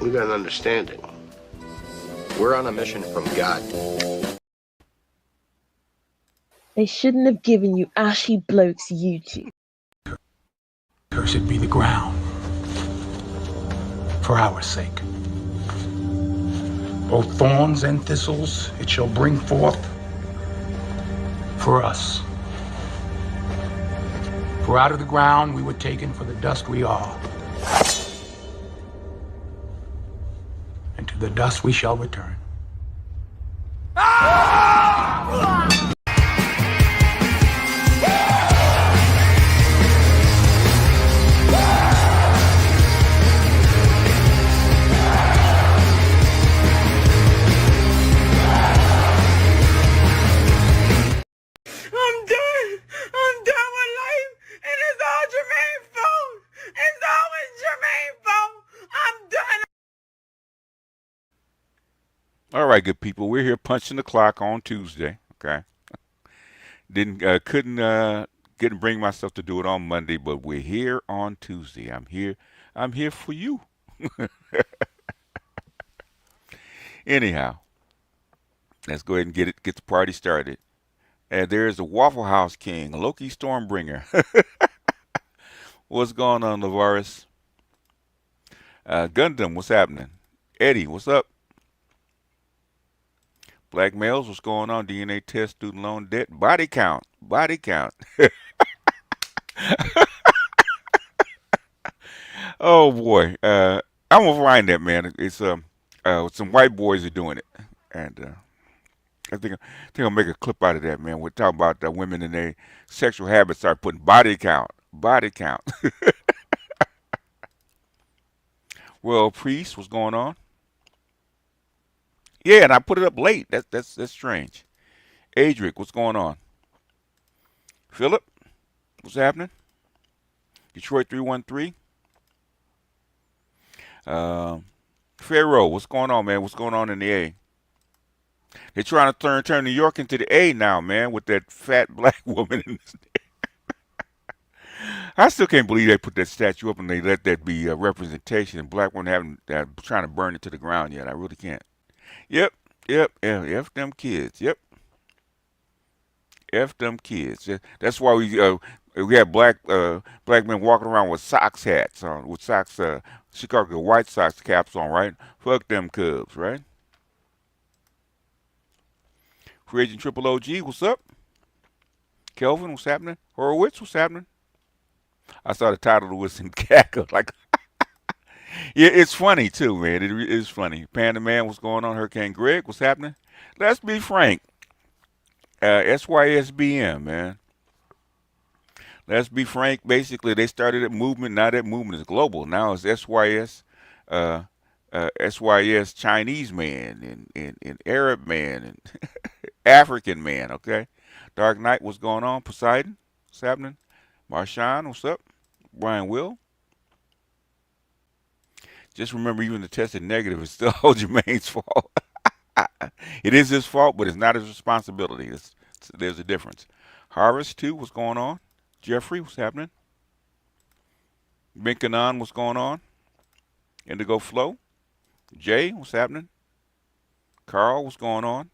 We got an understanding. We're on a mission from God. They shouldn't have given you ashy blokes YouTube. Cursed be the ground for our sake. Both thorns and thistles it shall bring forth for us. For out of the ground we were taken, for the dust we are. And to the dust we shall return. I'm done with life, and it's all Jermaine's fault. It's always Jermaine's fault. I'm done. All right, good people. We're here punching the clock on Tuesday. Okay. Couldn't bring myself to do it on Monday, but we're here on Tuesday. I'm here. I'm here for you. Anyhow, let's go ahead and get the party started. And there's the Waffle House King, Loki Stormbringer. What's going on, Lavaris? Gundam, what's happening? Eddie, what's up? Black males, what's going on? DNA test, student loan debt, body count. Oh boy, I'm gonna find that, man. It's some white boys are doing it, and I think I'll make a clip out of that, man. We're talking about women and their sexual habits. Start putting body count. Well, priest, what's going on? Yeah, and I put it up late. That's strange. Adric, what's going on? Philip, what's happening? Detroit 313. Pharaoh, what's going on, man? What's going on in the A? They're trying to turn New York into the A now, man, with that fat black woman in this. I still can't believe they put that statue up and they let that be a representation. And black women haven't trying to burn it to the ground yet. I really can't. Yep. F them kids. Yep. F them kids. Yeah, that's why we have black men walking around with Sox hats on, with Sox Chicago White Sox caps on, right? Fuck them Cubs, right? Free Agent Triple OG, what's up? Kelvin, what's happening? Horowitz, what's happening? I saw the title was in cackle. Like, yeah, it's funny too, man. It is funny. Panda Man, what's going on? Hurricane Greg, what's happening? Let's be frank. SYSBM, man. Let's be frank. Basically, they started a movement. Now that movement is global. Now it's SYS Chinese man and Arab man and African man. Okay. Dark Knight, what's going on? Poseidon, what's happening? Marshawn, what's up? Brian Will. Just remember, even the tested negative is still Jermaine's fault. It is his fault, but it's not his responsibility. There's a difference. Harvest 2, what's going on? Jeffrey, what's happening? Binkanon, what's going on? Indigo Flow. Jay, what's happening? Carl, what's going on?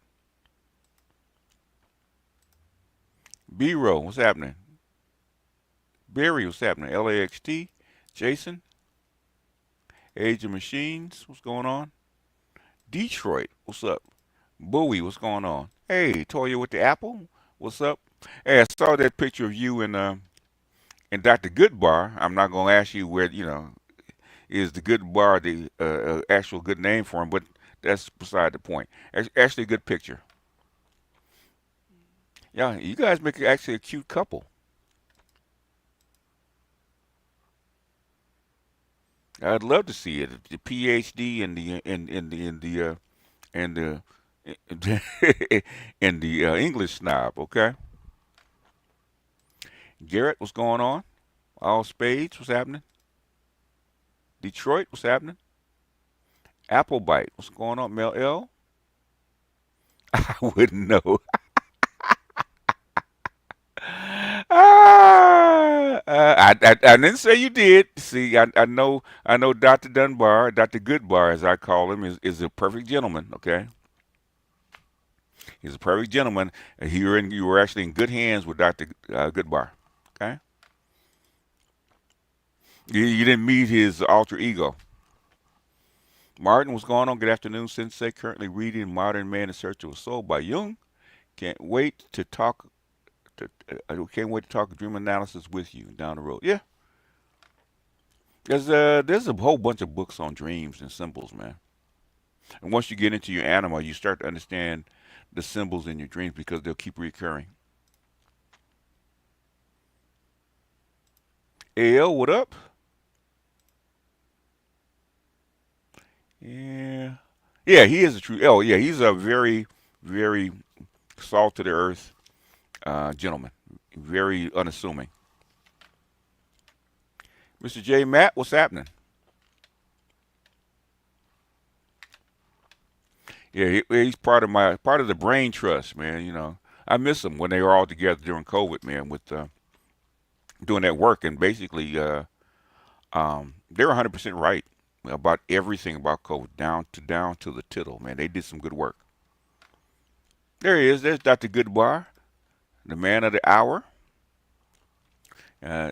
B-Row, what's happening? Barry, what's happening? LAXT. Jason. Age of Machines, what's going on? Detroit, what's up? Bowie, what's going on? Hey, Toya with the apple, what's up? Hey, I saw that picture of you and Dr. Goodbar. I'm not gonna ask you where is the Goodbar the actual good name for him, but that's beside the point. Actually, a good picture. Yeah, you guys make actually a cute couple. I'd love to see it. The PhD and the English snob. Okay, Garrett, what's going on? All Spades, what's happening? Detroit, what's happening? Applebite, what's going on? Mel L. I wouldn't know. I didn't say you did. See, I know Dr. Dunbar, Dr. Goodbar, as I call him, is a perfect gentleman. Okay, he's a perfect gentleman. And you were actually in good hands with Dr. Goodbar. Okay, you didn't meet his alter ego. Martin, what's going on? Good afternoon, Sensei. Currently reading Modern Man in Search of a Soul by Jung. Can't wait to talk. I can't wait to talk dream analysis with you down the road. Yeah, there's a whole bunch of books on dreams and symbols, man. And once you get into your animal, you start to understand the symbols in your dreams because they'll keep recurring. AL, what up? Yeah. Yeah, he is a true. Oh, yeah, he's a very, very salt to the earth gentleman. Very unassuming. Mr. J. Matt, what's happening? Yeah, he's part of the brain trust, man. You know, I miss them when they were all together during COVID, man, with doing that work. And basically, they're 100% right about everything about COVID, down to the tittle, man. They did some good work. There he is. There's Dr. Goodbar, the man of the hour.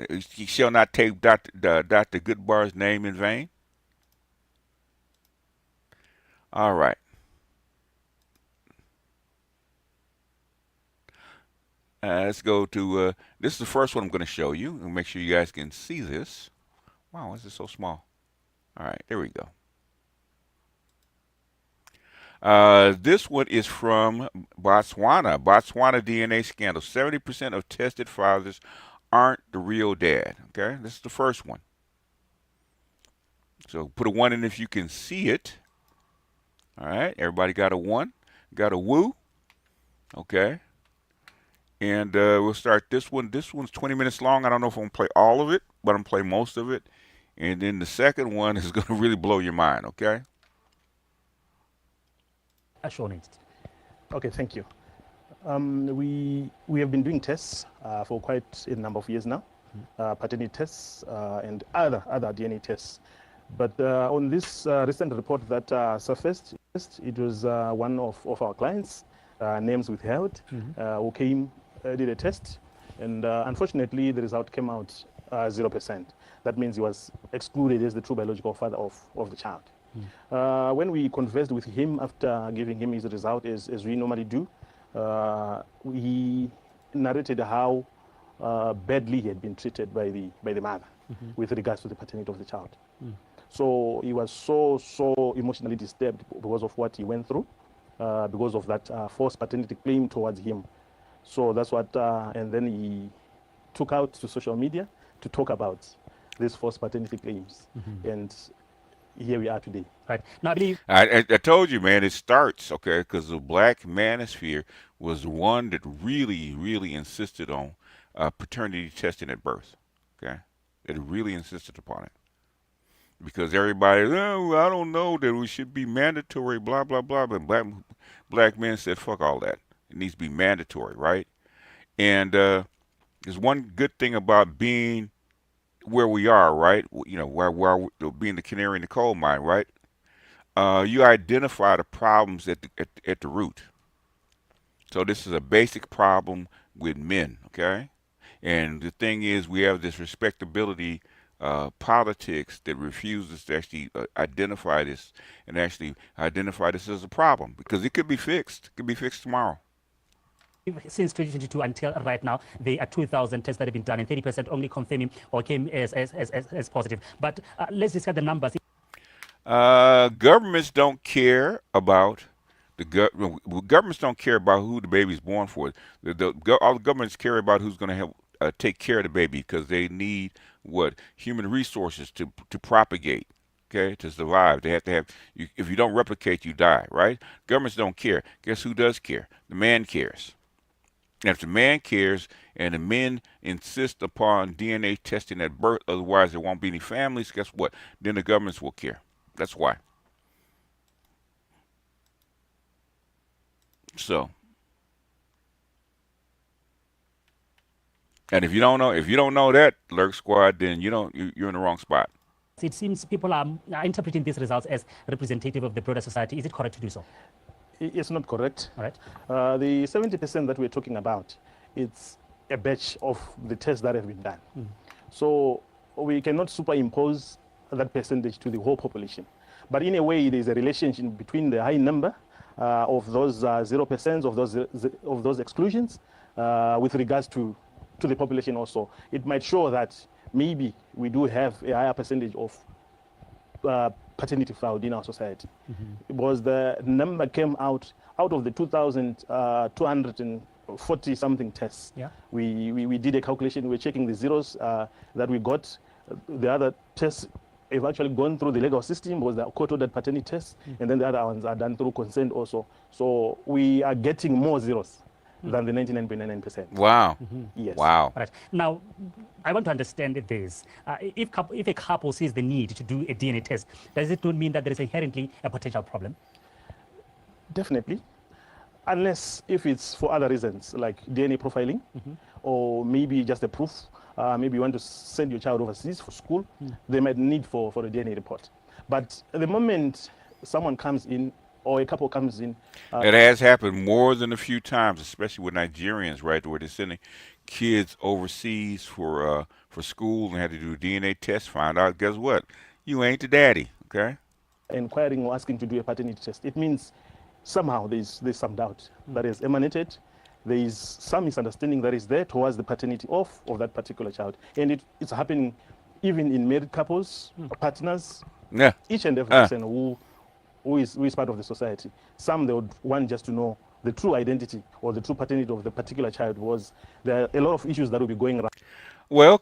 He shall not take Dr. Goodbar's name in vain. All right. Let's go to this is the first one I'm going to show you, and make sure you guys can see this. Wow, why is it so small? All right, there we go. This one is from Botswana. Botswana DNA scandal. 70% of tested fathers aren't the real dad. Okay, this is the first one. So put a 1 in if you can see it. All right, everybody got a 1, got a woo. Okay, and we'll start this one. This one's 20 minutes long. I don't know if I'm gonna play all of it, but I'm gonna play most of it. And then the second one is gonna really blow your mind. Okay. Assurance. Okay, thank you. We have been doing tests for quite a number of years now, paternity tests and other DNA tests. But on this recent report that surfaced, it was one of our clients, names withheld, who came, did a test, and unfortunately the result came out 0%. That means he was excluded as the true biological father of the child. When we conversed with him after giving him his result, as we normally do, he narrated how badly he had been treated by the mother with regards to the paternity of the child. So he was so emotionally disturbed because of what he went through, because of that false paternity claim towards him. So that's what, and then he took out to social media to talk about these false paternity claims. And here we are today. Right. Now, I believe I told you, man, it starts, okay, because the black manosphere was one that really insisted on paternity testing at birth, okay? It really insisted upon it. Because everybody, oh, I don't know that we should be mandatory, blah, blah, blah. But black men said, fuck all that. It needs to be mandatory, right? And there's one good thing about being where we are, right? You know, where being the canary in the coal mine, right? You identify the problems at the root. So this is a basic problem with men, okay? And the thing is, we have this respectability politics that refuses to actually identify this and actually identify this as a problem because it could be fixed. It could be fixed tomorrow. since 2022 until right now, there are 2,000 tests that have been done, and 30% only confirming or came as positive. But let's discuss the numbers. Governments don't care about governments don't care about who the baby's born for. All the governments care about who's going to help take care of the baby because they need human resources to propagate. Okay, to survive, they have to have. If you don't replicate, you die. Right? Governments don't care. Guess who does care? The man cares. And if the man cares and the men insist upon DNA testing at birth, otherwise there won't be any families, guess what? Then the governments will care. That's why. So, And if you don't know that, Lurk Squad, then you're in the wrong spot. It seems people are interpreting these results as representative of the broader society. Is it correct to do so? It's not correct. All right. The 70% that we're talking about, it's a batch of the tests that have been done. So we cannot superimpose that percentage to the whole population. But in a way, there's a relationship between the high number of those 0% of those exclusions with regards to the population also. It might show that maybe we do have a higher percentage of paternity fraud in our society. Because the number came out of the 2,240 something tests. Yeah. We did a calculation. We're checking the zeros that we got. The other tests have actually gone through the legal system, was the court-ordered paternity tests, and then the other ones are done through consent also. So we are getting more zeros than the 99.99%. Wow. Yes. Wow. All right. Now, I want to understand this. If a couple sees the need to do a DNA test, does it not mean that there is inherently a potential problem? Definitely. Unless if it's for other reasons, like DNA profiling, or maybe just a proof. Maybe you want to send your child overseas for school, they might need for a DNA report. But at the moment someone comes in, or a couple comes in. It has happened more than a few times, especially with Nigerians, right, where they're sending kids overseas for school and had to do a DNA test, find out, guess what? You ain't the daddy, okay? Inquiring or asking to do a paternity test. It means somehow there's some doubt that is emanated. There is some misunderstanding that is there towards the paternity of that particular child. And it's happening even in married couples, partners, each and every person who is part of the society. Some, they would want just to know the true identity or the true paternity of the particular child. Was there are a lot of issues that will be going around. Well,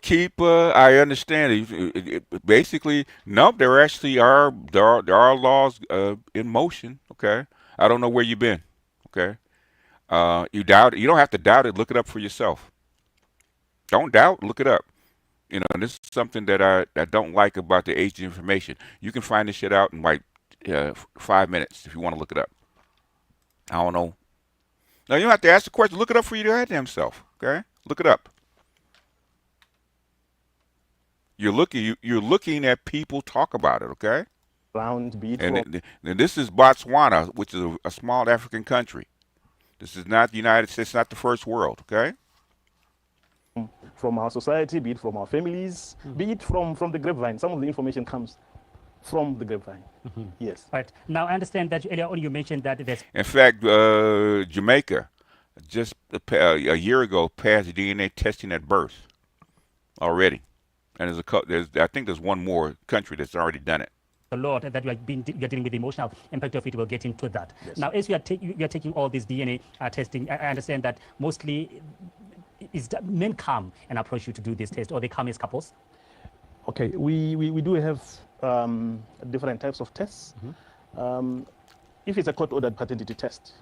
I understand it. Basically, no, there actually are laws in motion. Okay, I don't know where you've been. Okay, you doubt it. You don't have to doubt it. Look it up for yourself. Don't doubt. Look it up. And this is something that I don't like about the age of information. You can find this shit out in like 5 minutes if you want to look it up. I don't know. Now, you don't have to ask the question. Look it up for your goddamn self. Okay, look it up. You're looking at people talk about it, okay? And this is Botswana, which is a small African country. This is not the United States, not the first world, okay? From our society, be it from our families, be it from the grapevine. Some of the information comes from the grapevine. Yes. Right. Now, I understand that earlier on you mentioned that there's... In fact, Jamaica, just a year ago, passed DNA testing at birth already. And I think there's one more country that's already done it. The law that you're dealing with the emotional impact of it. We'll get into that. Yes. Now, as you're taking all this DNA testing, I understand that mostly men come and approach you to do this test, or they come as couples? Okay, we do have different types of tests. If it's a court-ordered paternity test,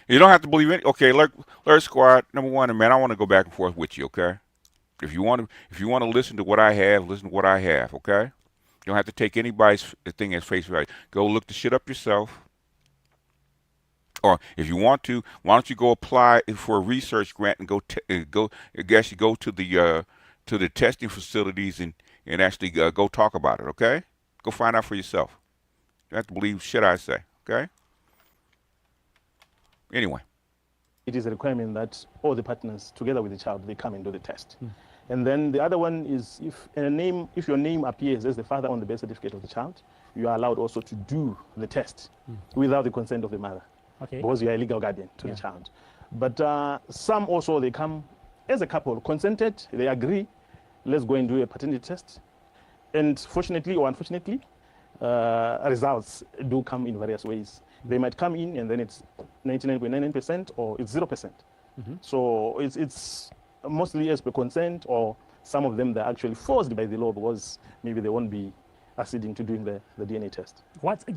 you don't have to believe it. Okay, Lurk Squad, number one, and man, I want to go back and forth with you. Okay. If you want to listen to what I have, listen to what I have, okay? You don't have to take anybody's thing as face value. Go look the shit up yourself. Or if you want to, why don't you go apply for a research grant and go to the testing facilities and actually go talk about it, okay? Go find out for yourself. You don't have to believe shit I say, okay? Anyway. It is a requirement that all the partners, together with the child, they come and do the test. And then the other one is if your name appears as the father on the birth certificate of the child, you are allowed also to do the test without the consent of the mother, because you are a legal guardian to the child. But some also, they come as a couple, consented, they agree, let's go and do a paternity test. And fortunately or unfortunately, results do come in various ways. They might come in and then it's 99.99% or it's 0%. So it's mostly as per consent, or some of them they're actually forced by the law because maybe they won't be acceding to doing the DNA test.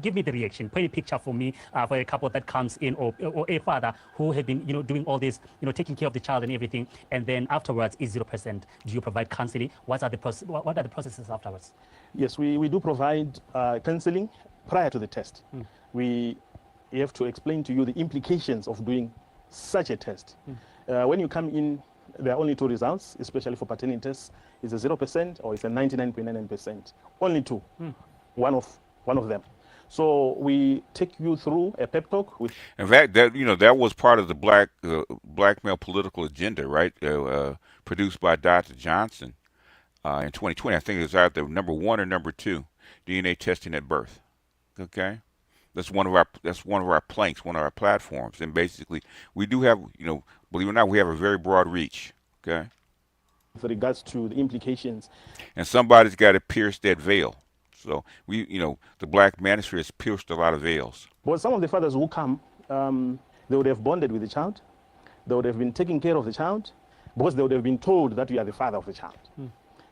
Give me the reaction. Paint a picture for me for a couple that comes in, or a father who had been doing all this, taking care of the child and everything, and then afterwards is 0%. Do you provide counseling? What are the processes afterwards? Yes, we do provide counseling prior to the test. We have to explain to you the implications of doing such a test. When you come in, there are only two results, especially for paternity tests. It's a 0% or it's a 99.99%. Only two. One of them. So we take you through a pep talk with. In fact, that was part of the black male political agenda, right? Produced by Dr. Johnson in 2020. I think it was either number 1 or number 2, DNA testing at birth. Okay, that's one of our planks, one of our platforms, and basically we do have, believe it or not, we have a very broad reach. Okay, with regards to the implications, and somebody's got to pierce that veil. So the black manosphere has pierced a lot of veils. But some of the fathers who come, they would have bonded with the child, they would have been taking care of the child, because they would have been told that you are the father of the child.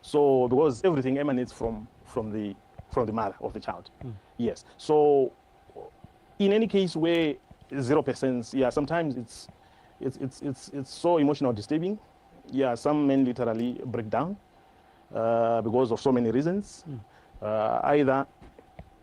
So because everything emanates from the mother of the child. Yes. So in any case where 0%, yeah, sometimes it's so emotional disturbing. Yeah, some men literally break down because of so many reasons. Either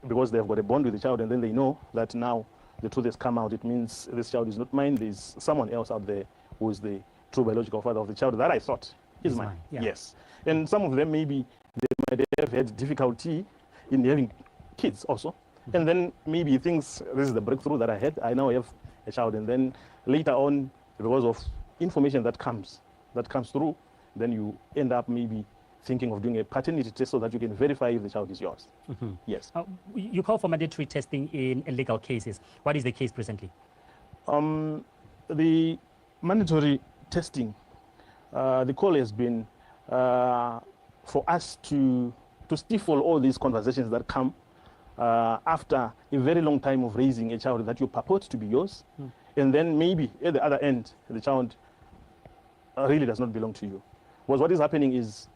because they've got a bond with the child and then they know that now the truth has come out. It means this child is not mine. There's someone else out there who is the true biological father of the child that I thought is mine. Yeah. Yes. And some of them maybe they might have had difficulty in having kids also. And then maybe he thinks this is the breakthrough that I had. I now have a child. And then later on, because of information that comes through, then you end up maybe thinking of doing a paternity test so that you can verify if the child is yours. Yes. You call for mandatory testing in illegal cases. What is the case presently? The mandatory testing, the call has been for us to stifle all these conversations that come after a very long time of raising a child that you purport to be yours, and then maybe at the other end, the child really does not belong to you. Because what is happening is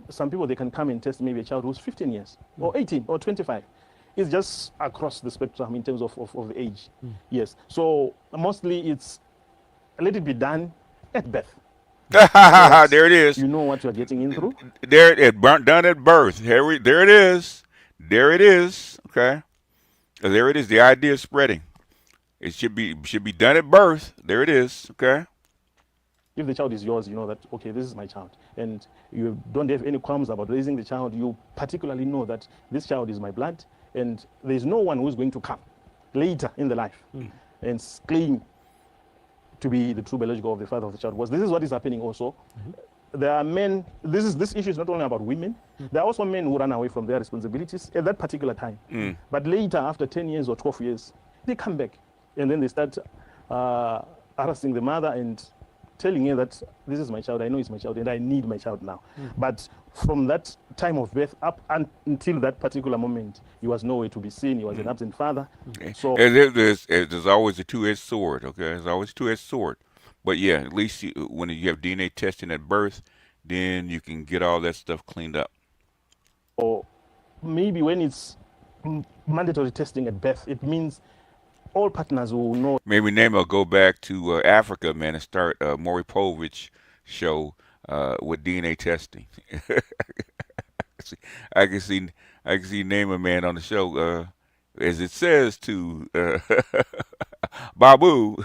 some people, they can come and test maybe a child who's 15 years or 18 or 25. It's just across the spectrum in terms of the age. Yes. So mostly it's let it be done at birth. There it is. You know what you're getting in through. There it burnt done at birth. There it is. There it is. Okay. There it is. The idea is spreading. It should be done at birth. There it is. Okay. If the child is yours, you know that, okay, this is my child. And you don't have any qualms about raising the child. You particularly know that this child is my blood. And there's no one who's going to come later in the life and claim to be the true biological of the father of the child. Because this is what is happening also. There are men, this issue is not only about women. There are also men who run away from their responsibilities at that particular time. But later, after 10 years or 12 years, they come back. And then they start harassing the mother and telling her that this is my child, I know it's my child, and I need my child now. But from that time of birth up until that particular moment, he was nowhere to be seen. He was an absent father. So there's always a two-edged sword. Okay, there's always a two-edged sword. But yeah, at least when you have DNA testing at birth, then you can get all that stuff cleaned up. Or maybe when it's mandatory testing at birth, it means all partners will know. Maybe Name will go back to Africa, man, and start a Maury Povich show with DNA testing. I can see Name man on the show, as it says to Babu,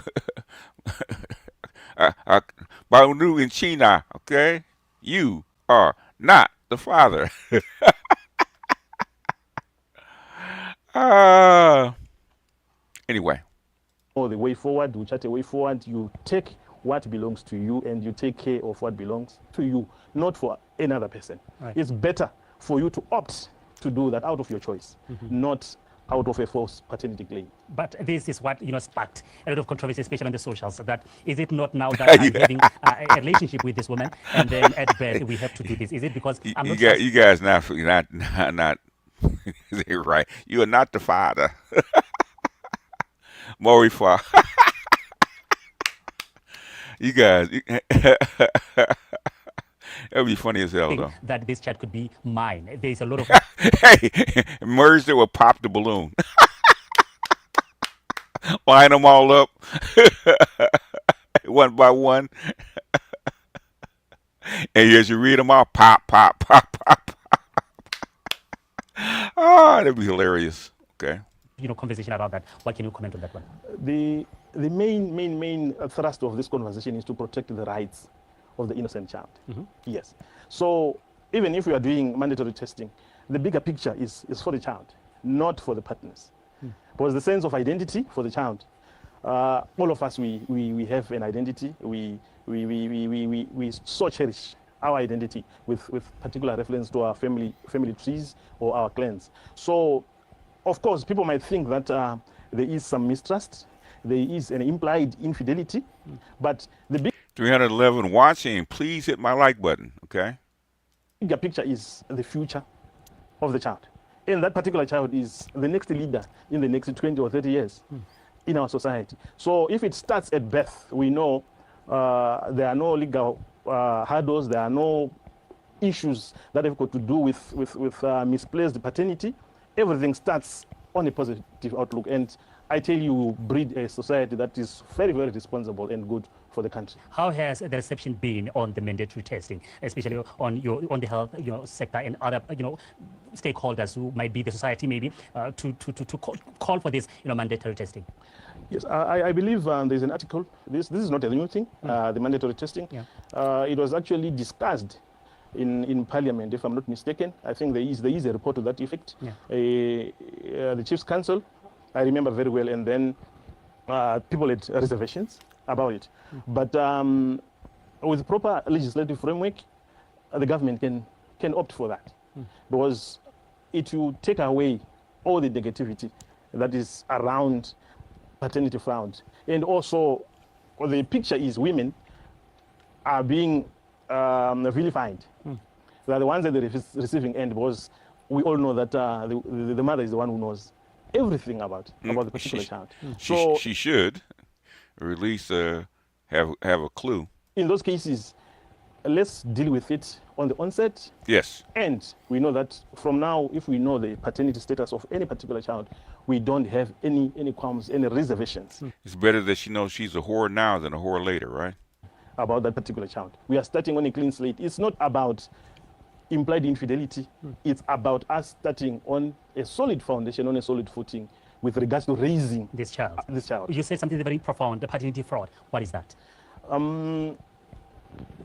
Babu in China. Okay, you are not the father. Anyway. The way forward, we chart a way forward. You take what belongs to you and you take care of what belongs to you, not for another person. Right. It's better for you to opt to do that out of your choice, not out of a false paternity claim. But this is what sparked a lot of controversy, especially on the socials. That is it not now that I'm having a relationship with this woman, and then at birth we have to do this? Is it because I'm not? You guys not right? You are not the father. Maury father. You guys. That would be funny as hell, though. That this child could be mine. There's a lot of. Hey, merged it with pop the balloon. Line them all up, one by one, and as you read them all, pop, pop, pop, pop, pop. That'd be hilarious. Okay. Conversation about that. What can you comment on that one? The main thrust of this conversation is to protect the rights of the innocent child. Yes. So even if we are doing mandatory testing, the bigger picture is for the child, not for the partners. Because the sense of identity for the child, all of us, we have an identity. We so cherish our identity with particular reference to our family trees or our clans. So, of course, people might think that there is some mistrust, there is an implied infidelity, but the 311 watching, please hit my like button, okay? bigger picture is the future of the child. And that particular child is the next leader in the next 20 or 30 years in our society. So if it starts at birth, we know there are no legal hurdles, there are no issues that have got to do with misplaced paternity. Everything starts on a positive outlook. And I tell you, breed a society that is very, very responsible and good for the country. How has the reception been on the mandatory testing, especially on the health sector and other stakeholders who might be the society maybe to call for this mandatory testing? Yes, I believe there's an article. This is not a new thing. The mandatory testing. Yeah. It was actually discussed in Parliament, if I'm not mistaken. I think there is a report to that effect. Yeah. The Chiefs Council, I remember very well, and then people had reservations about it. But with proper legislative framework, the government can opt for that, because it will take away all the negativity that is around paternity fraud. And also, the picture is women are being vilified. They are the ones at the receiving end, because we all know that the mother is the one who knows everything about the particular child. So she should, or at least have a clue. In those cases, let's deal with it on the onset. Yes. And we know that from now, if we know the paternity status of any particular child, we don't have any qualms, any reservations. It's better that she knows she's a whore now than a whore later, right? About that particular child. We are starting on a clean slate. It's not about implied infidelity. It's about us starting on a solid foundation, on a solid footing with regards to raising this child. You said something very profound, the paternity fraud. What is that?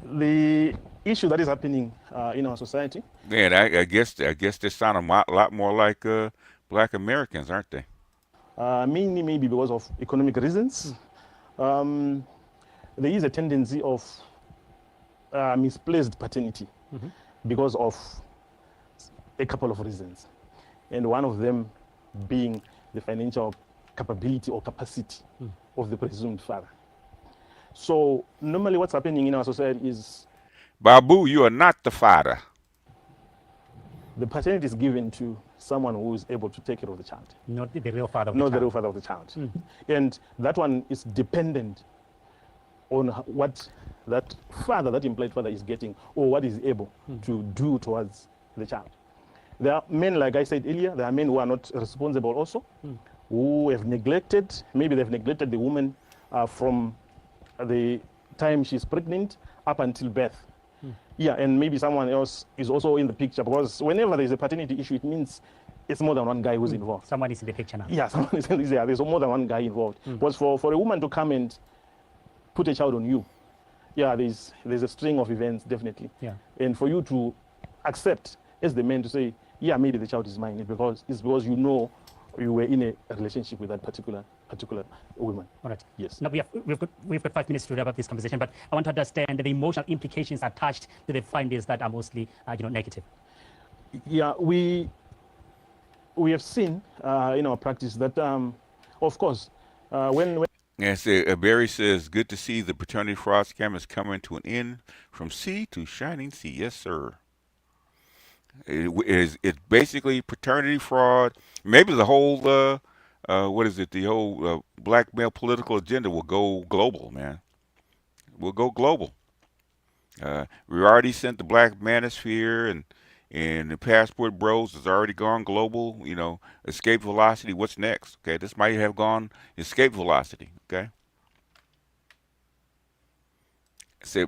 The issue that is happening in our society. Man, I guess they sound a lot more like Black Americans, aren't they? Mainly maybe because of economic reasons. There is a tendency of misplaced paternity because of a couple of reasons. And one of them being the financial capability or capacity of the presumed father. So normally what's happening in our society is... Babu, you are not the father. The paternity is given to someone who is able to take care of the child. Not the real father of the child. Not the real father of the child. And that one is dependent on what that implied father is getting, or what is able to do towards the child. There are men, like I said earlier, there are men who are not responsible also, who have neglected, maybe they've neglected the woman from the time she's pregnant up until birth. Yeah, and maybe someone else is also in the picture, because whenever there's a paternity issue, it means it's more than one guy who's involved. Someone is in the picture now. Yeah, someone is in the, there's more than one guy involved. Because for a woman to come and put a child on you, yeah, there's a string of events, definitely. Yeah. And for you to accept as the man to say, yeah, maybe the child is mine, because you know you were in a relationship with that particular woman. All right. Yes. Now we've got 5 minutes to wrap up this conversation, but I want to understand the emotional implications attached to the findings that are mostly negative. Yeah, we have seen in our practice that of course when Yes, Barry says, good to see the paternity fraud scam is coming to an end from sea to shining sea. Yes, sir. It's basically paternity fraud. Maybe the whole, the whole black male political agenda will go global, man. We'll go global. We already sent the Black Manosphere and the Passport Bros has already gone global. Escape velocity. What's next? Okay, this might have gone escape velocity. Okay. Say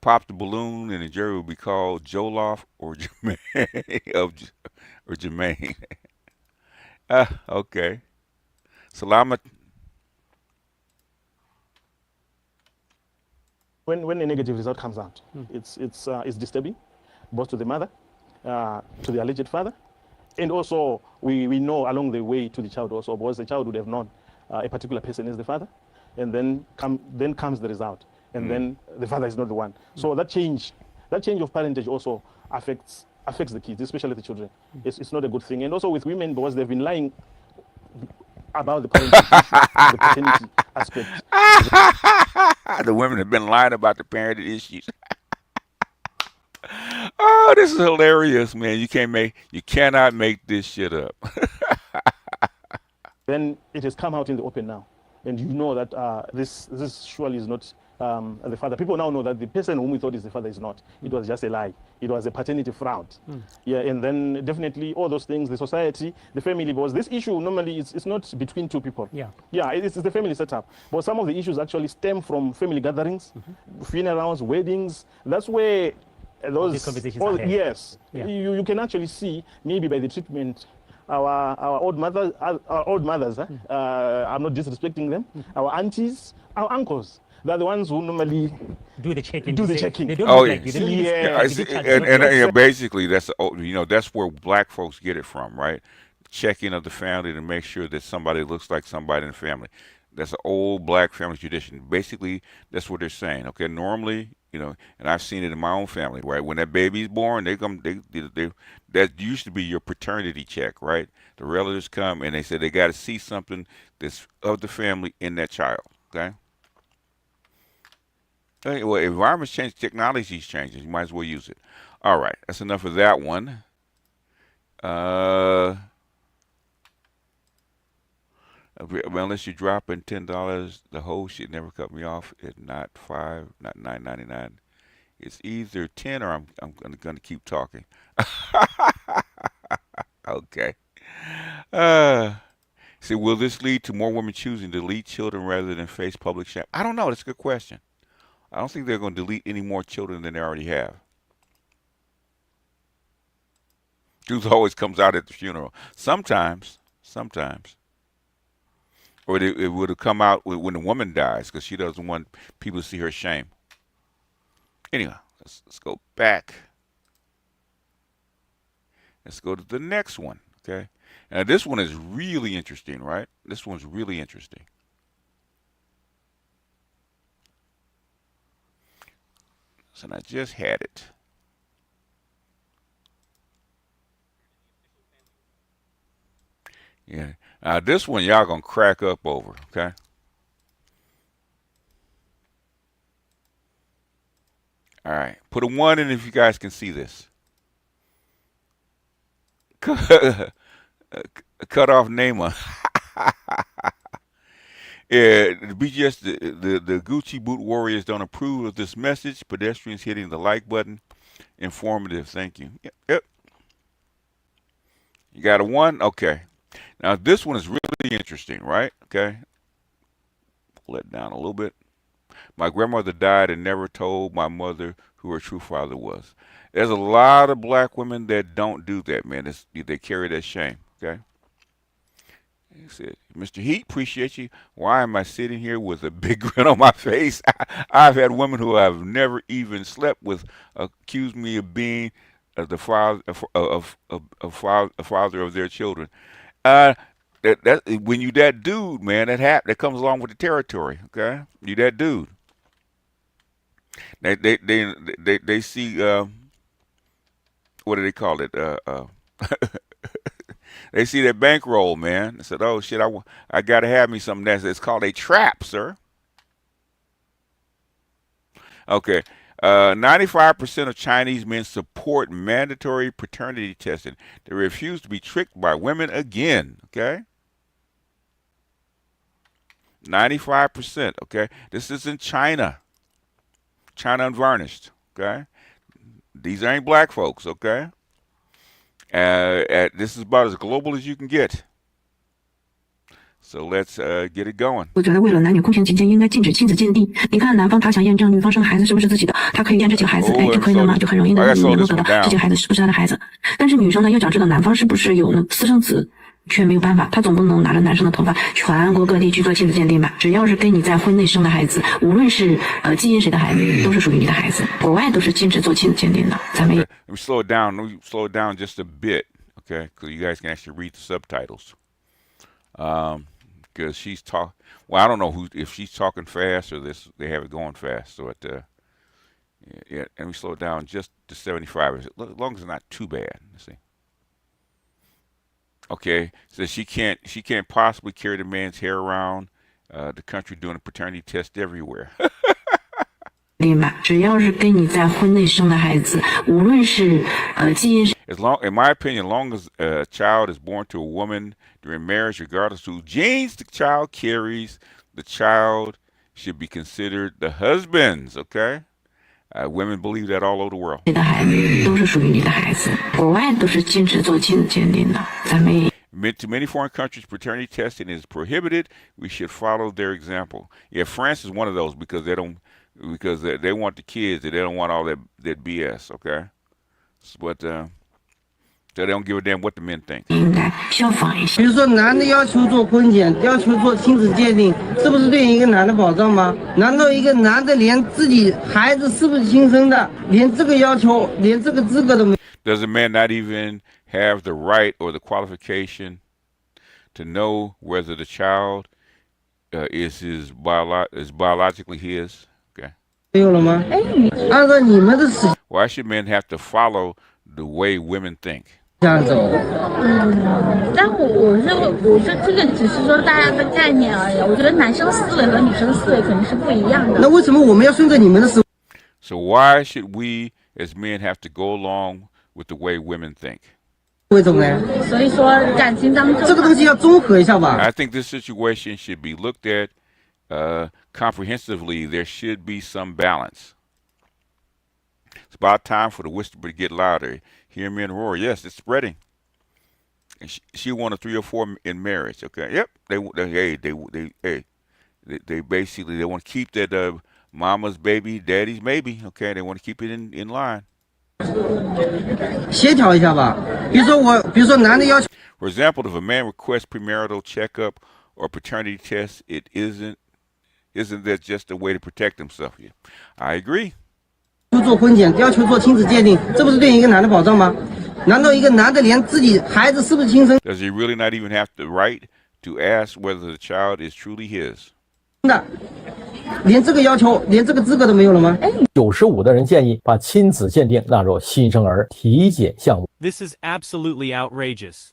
pop the balloon and the jury will be called Joloff or Jermaine or Jermaine. Okay. Salamat. when a negative result comes out, it's disturbing, both to the mother, to the alleged father, and also we know along the way to the child also, because the child would have known a particular person is the father, and then comes the result, and then the father is not the one. So that change of parentage also affects the kids, especially the children. It's not a good thing. And also with women, because they've been lying about the parenting issue, the paternity aspect. The women have been lying about the parenting issues. Oh, this is hilarious, man. You cannot make this shit up. Then it has come out in the open now, and you know that this surely is not the father. People now know that the person whom we thought is the father is not. It was just a lie. It was a paternity fraud. Yeah, and then definitely all those things, the society, the family, because this issue normally it's not between two people. Yeah. Yeah, it's the family setup. But some of the issues actually stem from family gatherings, funerals, weddings. That's where these conversations are had. yes, Yeah. you can actually see maybe by the treatment. Our old mothers, I'm not disrespecting them. Our aunties, our uncles, they're the ones who normally do the checking. Do the checking. They don't Oh, look yeah. like you. They don't Yeah, look like And basically, that's that's where black folks get it from, right? Checking of the family to make sure that somebody looks like somebody in the family. That's an old black family tradition. Basically, that's what they're saying. Okay, normally, and I've seen it in my own family, right? When that baby's born, that used to be your paternity check, right? The relatives come and they say they got to see something that's of the family in that child. Okay. Well, environments change, technology's changing. You might as well use it. All right, that's enough of that one. Unless you drop in $10, the whole shit never cut me off. It's not $9.99. It's either 10 or I'm gonna keep talking. Okay. See, will this lead to more women choosing to delete children rather than face public shame? I don't know. That's a good question. I don't think they're going to delete any more children than they already have. Truth always comes out at the funeral. Sometimes. Or it would have come out when the woman dies because she doesn't want people to see her shame. Anyway, let's go back. Let's go to the next one, okay? Now, this one is really interesting, right? This one's really interesting. And I just had it. Yeah. Now, this one y'all gonna crack up over, okay? All right. Put a 1 in if you guys can see this. Cut off Neymar. Yeah, the BGS, the Gucci boot warriors don't approve of this message. Pedestrians hitting the like button. Informative, thank you. Yep. You got a 1? Okay. Now, this one is really interesting, right? Okay. Pull that down a little bit. My grandmother died and never told my mother who her true father was. There's a lot of black women that don't do that, man. They carry that shame, okay? He said, Mr. Heat, appreciate you. Why am I sitting here with a big grin on my face? I've had women who I've never even slept with accuse me of being the father of their children. When you that dude, man, that comes along with the territory. Okay, you that dude. They see what do they call it? They see that bankroll, man. They said, "Oh shit, I gotta have me something." It's called a trap, sir. Okay. 95% of Chinese men support mandatory paternity testing. They refuse to be tricked by women again. Okay. 95%. Okay. This is in China. China Unvarnished. Okay. These ain't black folks. Okay. This is about as global as you can get. So let's get it going. 我觉得为了男女公平起见，应该禁止亲子鉴定。你看，男方他想验证女方生的孩子是不是自己的，他可以验这几个孩子，就可以了嘛，就很容易的能够得到这几个孩子是不是他的孩子。但是女生呢，又想知道男方是不是有私生子，却没有办法，他总不能拿着男生的头发全国各地去做亲子鉴定吧？只要是跟你在婚内生的孩子，无论是基因谁的孩子，都是属于你的孩子。国外都是禁止做亲子鉴定的，咱们。Let me slow it down. Let me slow it down just a bit, okay? Because you guys can actually read the subtitles. Because she's talk. Well, I don't know if she's talking fast or they have it going fast. So yeah. Let me slow it down just to 75, as long as it's not too bad. Let's see. Okay, so she can't possibly carry the man's hair around the country doing a paternity test everywhere. 只要是跟你在婚内生的孩子，无论是基因。In my opinion, as long as a child is born to a woman during marriage, regardless of whose genes the child carries, the child should be considered the husband's. Okay, women believe that all over the world. 你的孩子都是属于你的孩子，国外都是禁止做亲子鉴定的，咱们。To many foreign countries, paternity testing is prohibited. We should follow their example. Yeah, France is one of those because they want the kids and they don't want all that BS. Okay, but they don't give a damn what the men think. 应该效仿一下。比如说，男的要求做婚检，要求做亲子鉴定，是不是对一个男的保障吗？难道一个男的连自己孩子是不是亲生的，连这个要求，连这个资格都没有？ Does a man not even have the right or the qualification to know whether the child is biologically his? Okay. 没有了吗？按照你们的思 Why should men have to follow the way women think? 想走。但我是这个只是说大家的概念而已。我觉得男生思维和女生思维肯定是不一样的。那为什么我们要顺着你们的思维？ So why should we as men have to go along with the way women think? 为什么呢？所以说感情当中，这个东西要综合一下吧。 I think this situation should be looked at comprehensively. There should be some balance. It's about time for the whisper to get louder. Hear men roar. Yes, it's spreading. And she wanted 3 or 4 in marriage. Okay. Yep. They basically want to keep that mama's baby, daddy's maybe. Okay. They want to keep it in line. 协调一下吧。比如说男的要求。 For example, if a man requests premarital checkup or paternity test, isn't that just a way to protect himself? Yeah. I agree. 做婚检，要求做亲子鉴定，这不是对一个男的保障吗？难道一个男的连自己孩子是不是亲生 Does he really not even have the right to ask whether the child is truly his? 的？连这个要求，连这个资格都没有了吗？95%的人建议把亲子鉴定纳入新生儿体检项目。 This is absolutely outrageous.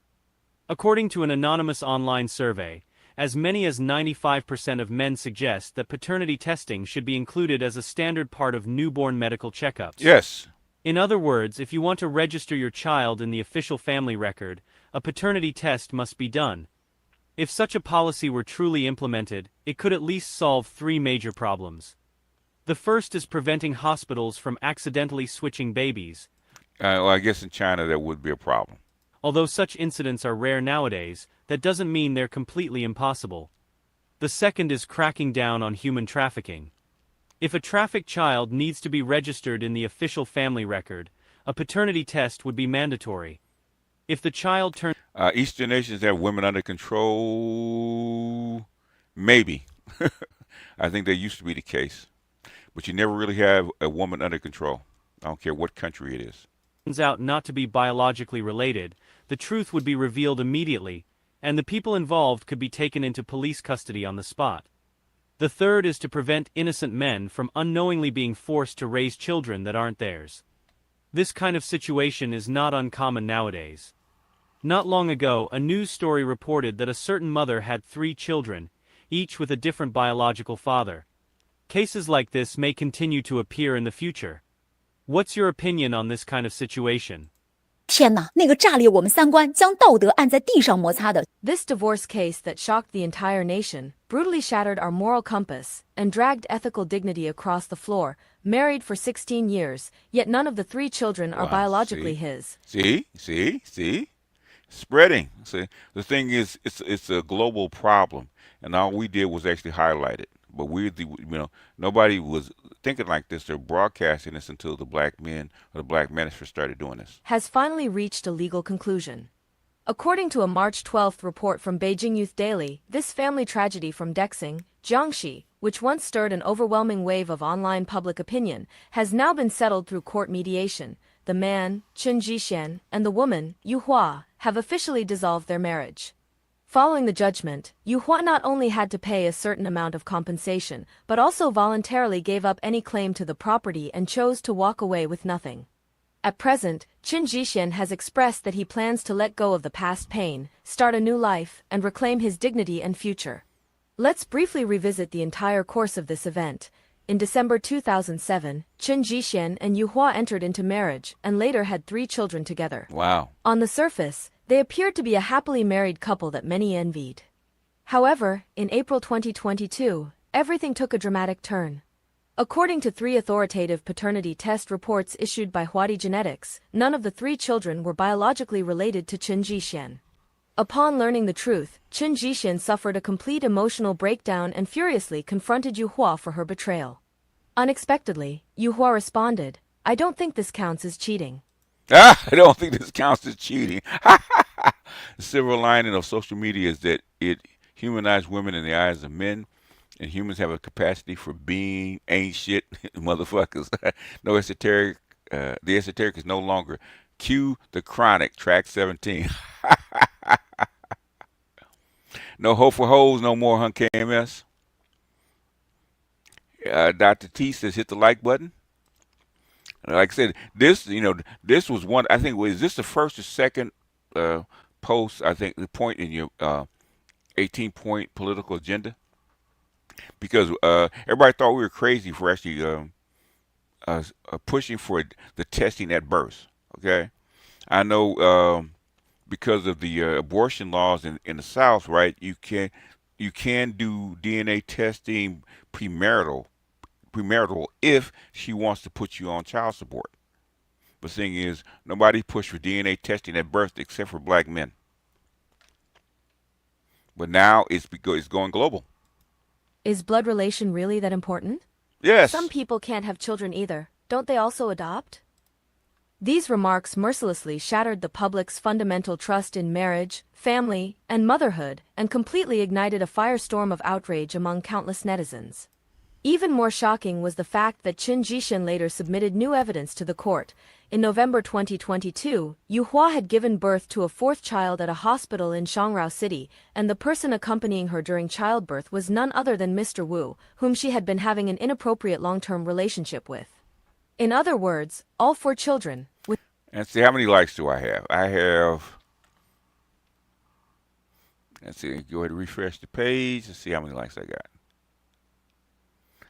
According to an anonymous online survey, as many as 95% of men suggest that paternity testing should be included as a standard part of newborn medical checkups. Yes. In other words, if you want to register your child in the official family record, a paternity test must be done. If such a policy were truly implemented, it could at least solve 3 major problems. The first is preventing hospitals from accidentally switching babies. Well, I guess in China that would be a problem. Although such incidents are rare nowadays, that doesn't mean they're completely impossible. The second is cracking down on human trafficking. If a trafficked child needs to be registered in the official family record, a paternity test would be mandatory. If the child turns... Eastern nations have women under control. Maybe. I think that used to be the case. But you never really have a woman under control. I don't care what country it is. Turns out not to be biologically related, the truth would be revealed immediately, and the people involved could be taken into police custody on the spot. The third is to prevent innocent men from unknowingly being forced to raise children that aren't theirs. This kind of situation is not uncommon nowadays. Not long ago, a news story reported that a certain mother had 3 children, each with a different biological father. Cases like this may continue to appear in the future. What's your opinion on this kind of situation? 天哪，那个炸裂我们三观、将道德按在地上摩擦的。This divorce case that shocked the entire nation, brutally shattered our moral compass, and dragged ethical dignity across the floor, married for 16 years, yet none of the 3 children are biologically his. See? Spreading. See, the thing is, it's a global problem, and all we did was actually highlight it. But nobody was thinking like this or broadcasting this until the black men or the black ministers started doing this. Has finally reached a legal conclusion. According to a March 12 report from Beijing Youth Daily, this family tragedy from Dexing, Jiangxi, which once stirred an overwhelming wave of online public opinion, has now been settled through court mediation. The man, Chen Jishan, and the woman, Yu Hua, have officially dissolved their marriage. Following the judgment, Yu Hua not only had to pay a certain amount of compensation, but also voluntarily gave up any claim to the property and chose to walk away with nothing. At present, Chen Jishan has expressed that he plans to let go of the past pain, start a new life, and reclaim his dignity and future. Let's briefly revisit the entire course of this event. In December 2007, Chen Jishan and Yu Hua entered into marriage and later had 3 children together. Wow. On the surface, they appeared to be a happily married couple that many envied. However, in April 2022, everything took a dramatic turn. According to 3 authoritative paternity test reports issued by Huadi Genetics, none of the 3 children were biologically related to Chen Jishan. Upon learning the truth, Chen Jishan suffered a complete emotional breakdown and furiously confronted Yu Hua for her betrayal. Unexpectedly, Yu Hua responded, "I don't think this counts as cheating." I don't think this counts as cheating. The silver lining of social media is that it humanizes women in the eyes of men, and humans have a capacity for being ain't shit motherfuckers. No esoteric. The esoteric is no longer. Cue the Chronic, track 17. No hope for hoes no more, huh, KMS? Dr. T says hit the like button. Like I said, this was one. I think was this the first or second post? I think the point in your 18-point political agenda, because everybody thought we were crazy for actually pushing for the testing at birth. Okay, I know because of the abortion laws in the South, right? You can do DNA testing premarital if she wants to put you on child support. But the thing is, nobody pushed for DNA testing at birth except for black men. But now it's going global. Is blood relation really that important? Yes. Some people can't have children either. Don't they also adopt? These remarks mercilessly shattered the public's fundamental trust in marriage, family, and motherhood, and completely ignited a firestorm of outrage among countless netizens. Even more shocking was the fact that Chen Jishan later submitted new evidence to the court. In November 2022, Yu Hua had given birth to a 4th child at a hospital in Shangrao City, and the person accompanying her during childbirth was none other than Mr. Wu, whom she had been having an inappropriate long-term relationship with. In other words, all 4 children. And see, how many likes do I have? I have, let's see, go ahead and refresh the page and see how many likes I got.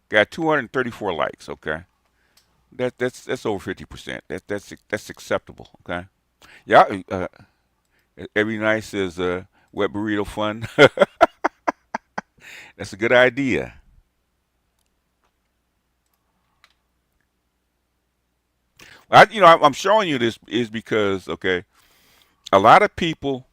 Got 234 likes, okay? That's over 50%. That's acceptable, okay? Yeah, every night says wet burrito fun. That's a good idea. I'm showing you this is because, okay, a lot of people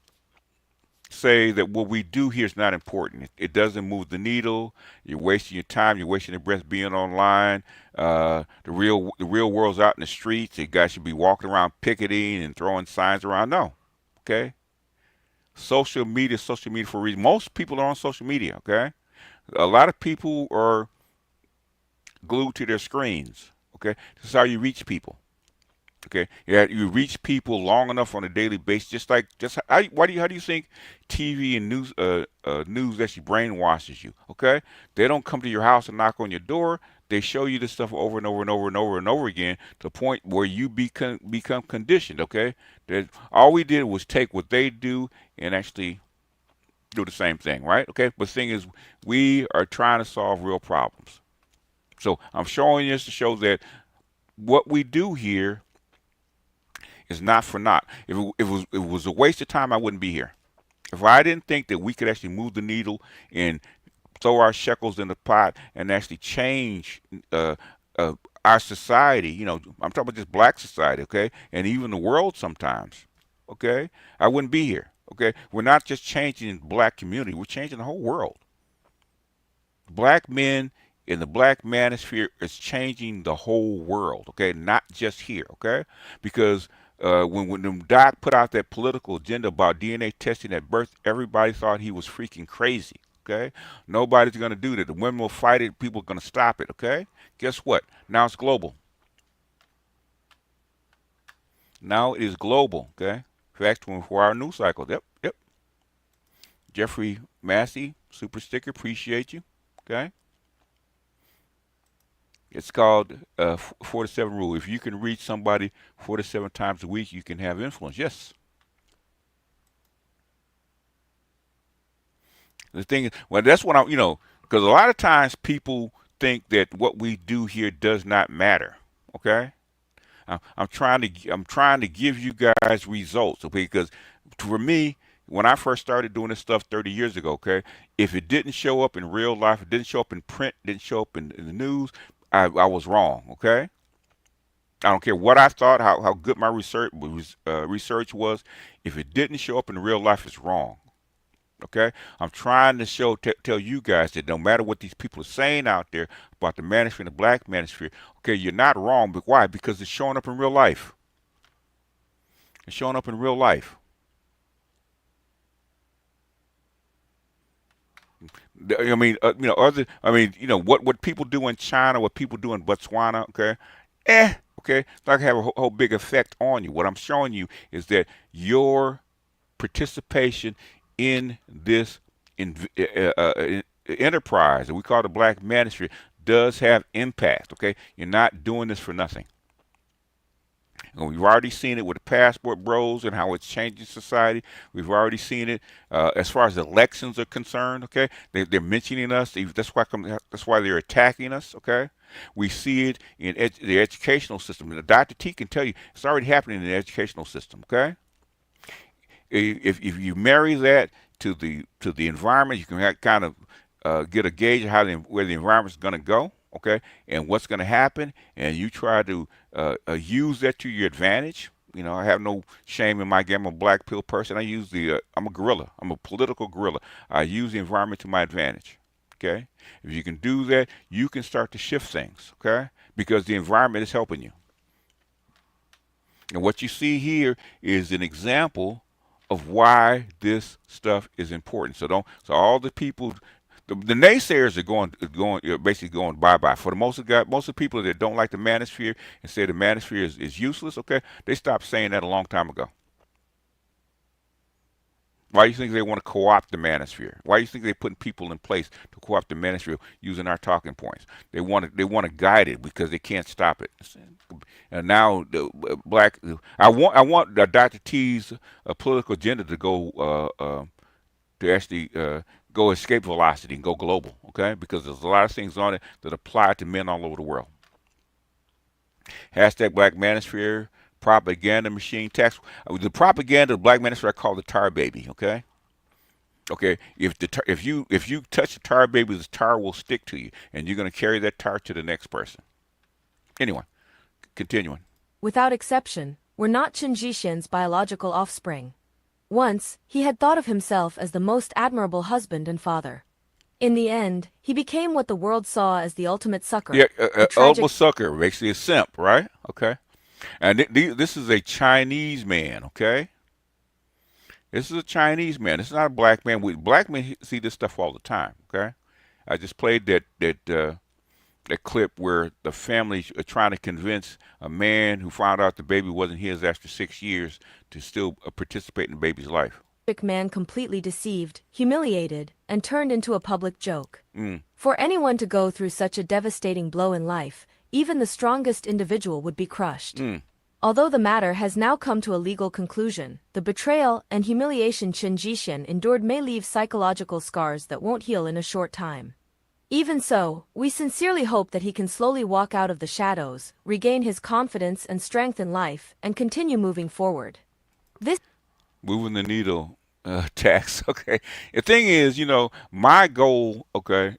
say that what we do here is not important. It doesn't move the needle. You're wasting your time. You're wasting your breath being online. The real world's out in the streets. You guys should be walking around picketing and throwing signs around. No, okay. Social media for a reason. Most people are on social media. Okay, a lot of people are glued to their screens. Okay, this is how you reach people. Okay, yeah, you reach people long enough on a daily basis. How do you think TV and news actually brainwashes you? Okay, they don't come to your house and knock on your door. They show you this stuff over and over and over and over and over again to the point where you become conditioned. Okay, that all we did was take what they do and actually do the same thing, right? Okay, but the thing is, we are trying to solve real problems. So I'm showing this to show that what we do here is not for naught. If it was a waste of time, I wouldn't be here. If I didn't think that we could actually move the needle and throw our shekels in the pot and actually change our society, I'm talking about just black society, okay, and even the world sometimes, okay, I wouldn't be here, okay. We're not just changing the black community, we're changing the whole world. Black men in the black manosphere is changing the whole world, okay, not just here, okay, because when the doc put out that political agenda about DNA testing at birth, everybody thought he was freaking crazy. Okay, nobody's going to do that. The women will fight it. People are going to stop it. Okay, guess what? Now it's global. Now it is global. Okay, fact 24-hour news cycle. Yep. Jeffrey Massey, super sticker, appreciate you. Okay. It's called 4 to 7 rule. If you can reach somebody 4 to 7 times a week, you can have influence. Yes. The thing is, well, that's what because a lot of times people think that what we do here does not matter. Okay, I'm trying to give you guys results. Okay, because for me, when I first started doing this stuff 30 years ago, okay, if it didn't show up in real life, it didn't show up in print, didn't show up in the news, I was wrong. Okay, I don't care what I thought, how good my research was. If it didn't show up in real life, it's wrong. Okay, I'm trying to tell you guys that no matter what these people are saying out there about the manosphere and the black manosphere, okay, you're not wrong. But why? Because it's showing up in real life. It's showing up in real life. I mean, what people do in China, what people do in Botswana, okay, okay, it's not gonna have a whole big effect on you. What I'm showing you is that your participation in this enterprise that we call the black manosphere does have impact. Okay, you're not doing this for nothing. And we've already seen it with the passport bros and how it's changing society. We've already seen it as far as elections are concerned. Okay, they're mentioning us. That's why they're attacking us. Okay, we see it in the educational system. And Dr. T can tell you it's already happening in the educational system. Okay. If you marry that to the environment, you can kind of get a gauge of where the environment is going to go, okay, and what's going to happen, and you try to use that to your advantage. I have no shame in my game. I'm a black pill person. I'm a gorilla. I'm a political gorilla. I use the environment to my advantage. Okay, if you can do that, you can start to shift things. Okay, because the environment is helping you. And what you see here is an example of why this stuff is important. So all the people, the naysayers are basically going bye-bye. For most of the people that don't like the manosphere and say the manosphere is useless, okay, they stopped saying that a long time ago. Why do you think they want to co-opt the manosphere? Why do you think they're putting people in place to co-opt the manosphere using our talking points? They want to guide it because they can't stop it. And now the black, I want Dr. T's political agenda to go to actually go escape velocity and go global. Okay, because there's a lot of things on it that apply to men all over the world. Hashtag Black Manosphere. Propaganda machine tax. The propaganda of the black manosphere I call the tar baby. Okay. If you touch the tar baby, the tar will stick to you, and you're going to carry that tar to the next person. Anyway, continuing. Without exception, were not Chen Jishen's biological offspring. Once, he had thought of himself as the most admirable husband and father. In the end, he became what the world saw as the ultimate sucker. Yeah, ultimate sucker, basically a simp, right? Okay. And this is a Chinese man, okay? This is a Chinese man. This is not a black man. Black men see this stuff all the time, okay? I just played that clip where the family are trying to convince a man who found out the baby wasn't his after 6 years to still participate in the baby's life. Man completely deceived, humiliated, and turned into a public joke. For anyone to go through such a devastating blow in life, even the strongest individual would be crushed. Although the matter has now come to a legal conclusion, the betrayal and humiliation Chen Jishen endured may leave psychological scars that won't heal in a short time. Even so, we sincerely hope that he can slowly walk out of the shadows, regain his confidence and strength in life, and continue moving forward. Moving the needle tax, okay. The thing is, my goal, okay,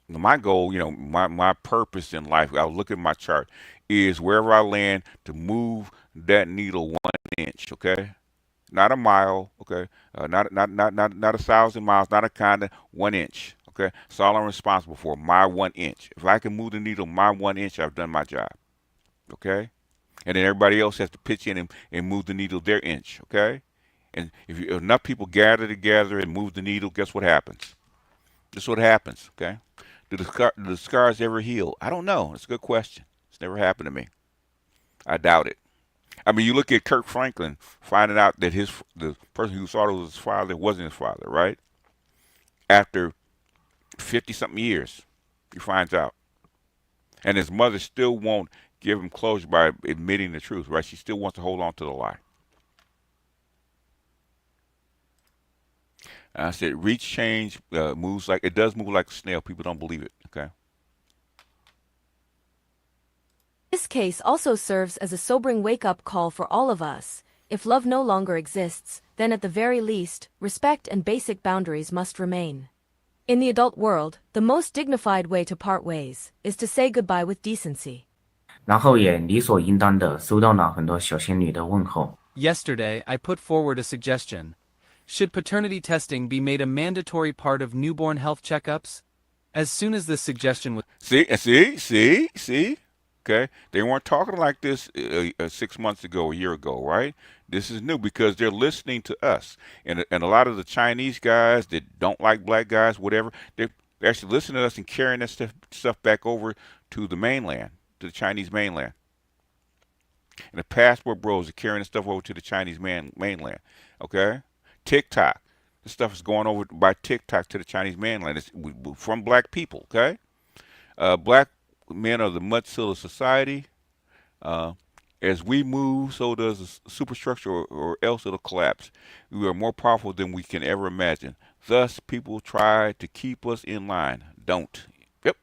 my purpose in life, I'll look at my chart, is wherever I land to move that needle 1 inch, okay? Not a mile, okay? Not 1,000 miles, not a kind of 1 inch, okay? That's all I'm responsible for, my 1 inch. If I can move the needle my 1 inch, I've done my job, okay? And then everybody else has to pitch in and move the needle their inch, okay? And if enough people gather together and move the needle, guess what happens? This is what happens, okay? Do the scars ever heal? I don't know. It's a good question. It's never happened to me. I doubt it. I mean, you look at Kirk Franklin finding out that the person who thought it was his father wasn't his father, right? After 50-something years, he finds out. And his mother still won't give him closure by admitting the truth, right? She still wants to hold on to the lie. I said, reach change moves like, it does move like a snail. People don't believe it, okay? This case also serves as a sobering wake-up call for all of us. If love no longer exists, then at the very least, respect and basic boundaries must remain. In the adult world, the most dignified way to part ways is to say goodbye with decency. 然后也理所应当地收到了很多小仙女的问候。 Yesterday, I put forward a suggestion. Should paternity testing be made a mandatory part of newborn health checkups? As soon as this suggestion was... See? Okay? They weren't talking like this 6 months ago, a year ago, right? This is new because they're listening to us. And a lot of the Chinese guys that don't like black guys, whatever, they're actually listening to us and carrying that stuff back over to the mainland, to the Chinese mainland. And the passport bros are carrying the stuff over to the Chinese mainland, okay? TikTok. This stuff is going over by TikTok to the Chinese mainland. It's from black people, okay? Black men are the mudsill of society. As we move, so does the superstructure, or else it'll collapse. We are more powerful than we can ever imagine. Thus, people try to keep us in line. Don't. Yep.